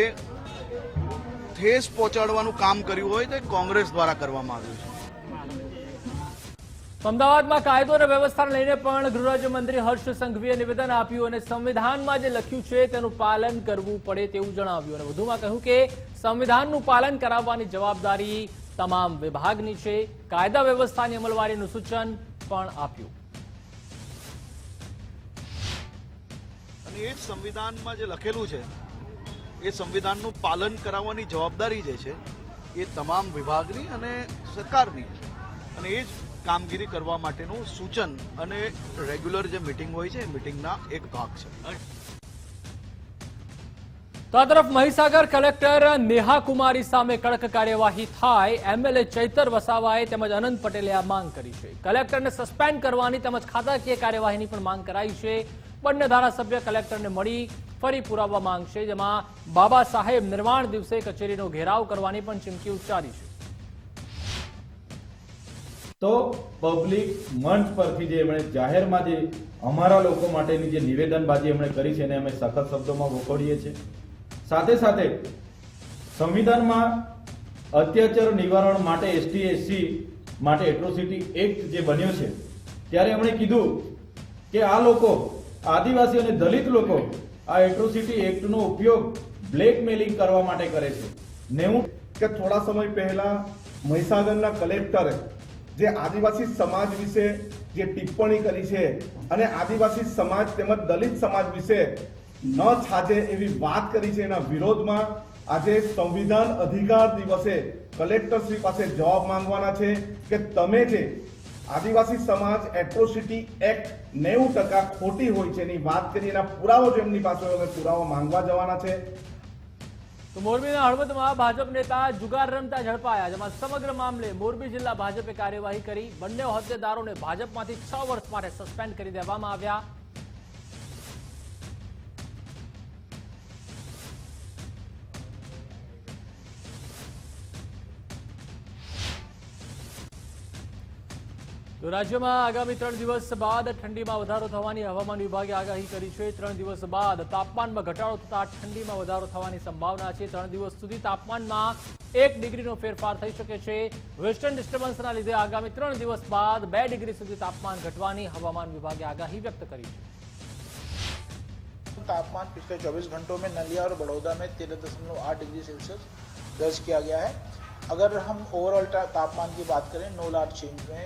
ઠેસ પહોંચાડવાનું કામ કર્યું હોય તો કોંગ્રેસ દ્વારા કરવામાં આવ્યું છે. અમદાવાદમાં કાયદો અને વ્યવસ્થાને લઈને પણ ગૃહરાજ્યમંત્રી હર્ષ સંઘવીએ નિવેદન આપ્યું અને સંવિધાનમાં જે લખ્યું છે તેનું પાલન કરવું પડે તેવું જણાવ્યું અને વધુમાં કહ્યું કે સંવિધાનનું પાલન કરાવવાની જવાબદારી તમામ વિભાગની છે. કાયદા વ્યવસ્થાની અમલવારીનું સૂચન પણ આપ્યું. અને એ જ સંવિધાનમાં જે લખેલું છે એ સંવિધાનનું પાલન કરાવવાની જવાબદારી જે છે એ તમામ વિભાગની અને સરકારની છે અને એ જ કામગીરી કરવા માટેનું સૂચન અને રેગ્યુલર જે મીટિંગ હોય છે એ મીટિંગના એક ભાગ છે. તો આ તરફ મહીસાગર કલેક્ટર નેહા કુમારી સામે કડક કાર્યવાહી થાય એમએલએ ચૈતર વસાવાએ તેમજ અનંત પટેલે આ માંગ કરી છે. કલેક્ટરને સસ્પેન્ડ કરવાની તેમજ ખાતાકીય કાર્યવાહીની પણ માંગ કરાઈ છે. બંને ધારાસભ્ય કલેક્ટરને મળી ફરી પુરાવા માંગશે, જેમાં બાબા સાહેબ નિર્માણ દિવસે કચેરીનો ઘેરાવ કરવાની પણ ચીમકી ઉચ્ચારી છે. તો પબ્લિક મંચ પરથી જે એમણે જાહેરમાં જે અમારા લોકો માટેની જે નિવેદનબાજી એમણે કરી છે એને અમે સખત શબ્દોમાં વખોડીએ છીએ. સાથે સાથે સંવિધાનમાં અત્યાચાર નિવારણ માટે ST/SC માટે એટ્રોસિટી એક્ટ જે બન્યો છે ત્યારે એમણે કીધું કે આ લોકો આદિવાસી અને દલિત લોકો આ એટ્રોસિટી એક્ટનો ઉપયોગ બ્લેકમેલિંગ કરવા માટે કરે છે. 90 કે થોડા સમય પહેલા મહીસાગરના કલેક્ટરે જે આદિવાસી સમાજ વિશે જે ટિપ્પણી કરી છે અને આદિવાસી સમાજ તેમજ દલિત સમાજ વિશે ન છાજે એવી વાત કરી છે, એના વિરોધમાં આજે સંવિધાન અધિકાર દિવસે કલેક્ટરશ્રી પાસે જવાબ માંગવાના છે કે તમે જે આદિવાસી સમાજ એટ્રોસિટી એક્ટ 90% ખોટી હોય છે એની વાત કરી, એના પુરાવો જો એમની પાસે હોય પુરાવો માંગવા જવાના છે. તો મોરબીના હળવદમાં ભાજપ નેતા જુગાર રમતા ઝડપાયા, જેમાં સમગ્ર મામલે મોરબી જિલ્લા ભાજપે કાર્યવાહી કરી. બંને હોદ્દેદારોને ભાજપમાંથી 6 વર્ષ માટે સસ્પેન્ડ કરી દેવામાં આવ્યા. તો રાજ્યમાં આગામી 3 દિવસ બાદ ઠંડીમાં વધારો થવાની હવામાન વિભાગે આગાહી કરી છે. 3 દિવસ બાદ તાપમાનમાં ઘટાડો થતા ઠંડીમાં વધારો થવાની સંભાવના છે. 3 દિવસ સુધી તાપમાનમાં 1 ડિગ્રીનો ફેરફાર થઈ શકે છે. વેસ્ટર્ન ડિસ્ટર્બન્સના લીધે આગામી 3 દિવસ બાદ 2 ડિગ્રી સુધી તાપમાન ઘટવાની હવામાન વિભાગે आगाही व्यक्त करी है. तापमान पिछले 24 घंटों में नलिया और बड़ौदा में 13.8 डिग्री सेल्सियस दर्ज किया गया है. अगर हम ओवरऑल तापमान की बात करें, नो लार्ज चेंज में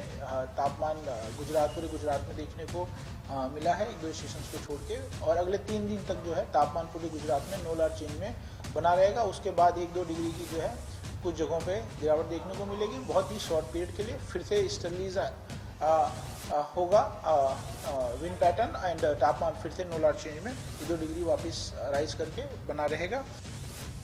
तापमान पूरे गुजरात में देखने को मिला है, 1-2 स्टेशन को छोड़ के. और अगले 3 दिन तक जो है तापमान पूरे गुजरात में नो लार्ज चेंज में बना रहेगा. उसके बाद 1-2 डिग्री की जो है कुछ जगहों पे गिरावट देखने को मिलेगी. बहुत ही शॉर्ट पीरियड के लिए फिर से स्टर्लीज होगा विंड पैटर्न एंड तापमान फिर से नो लार्ज चेंज में 1-2 डिग्री वापस राइज करके बना रहेगा.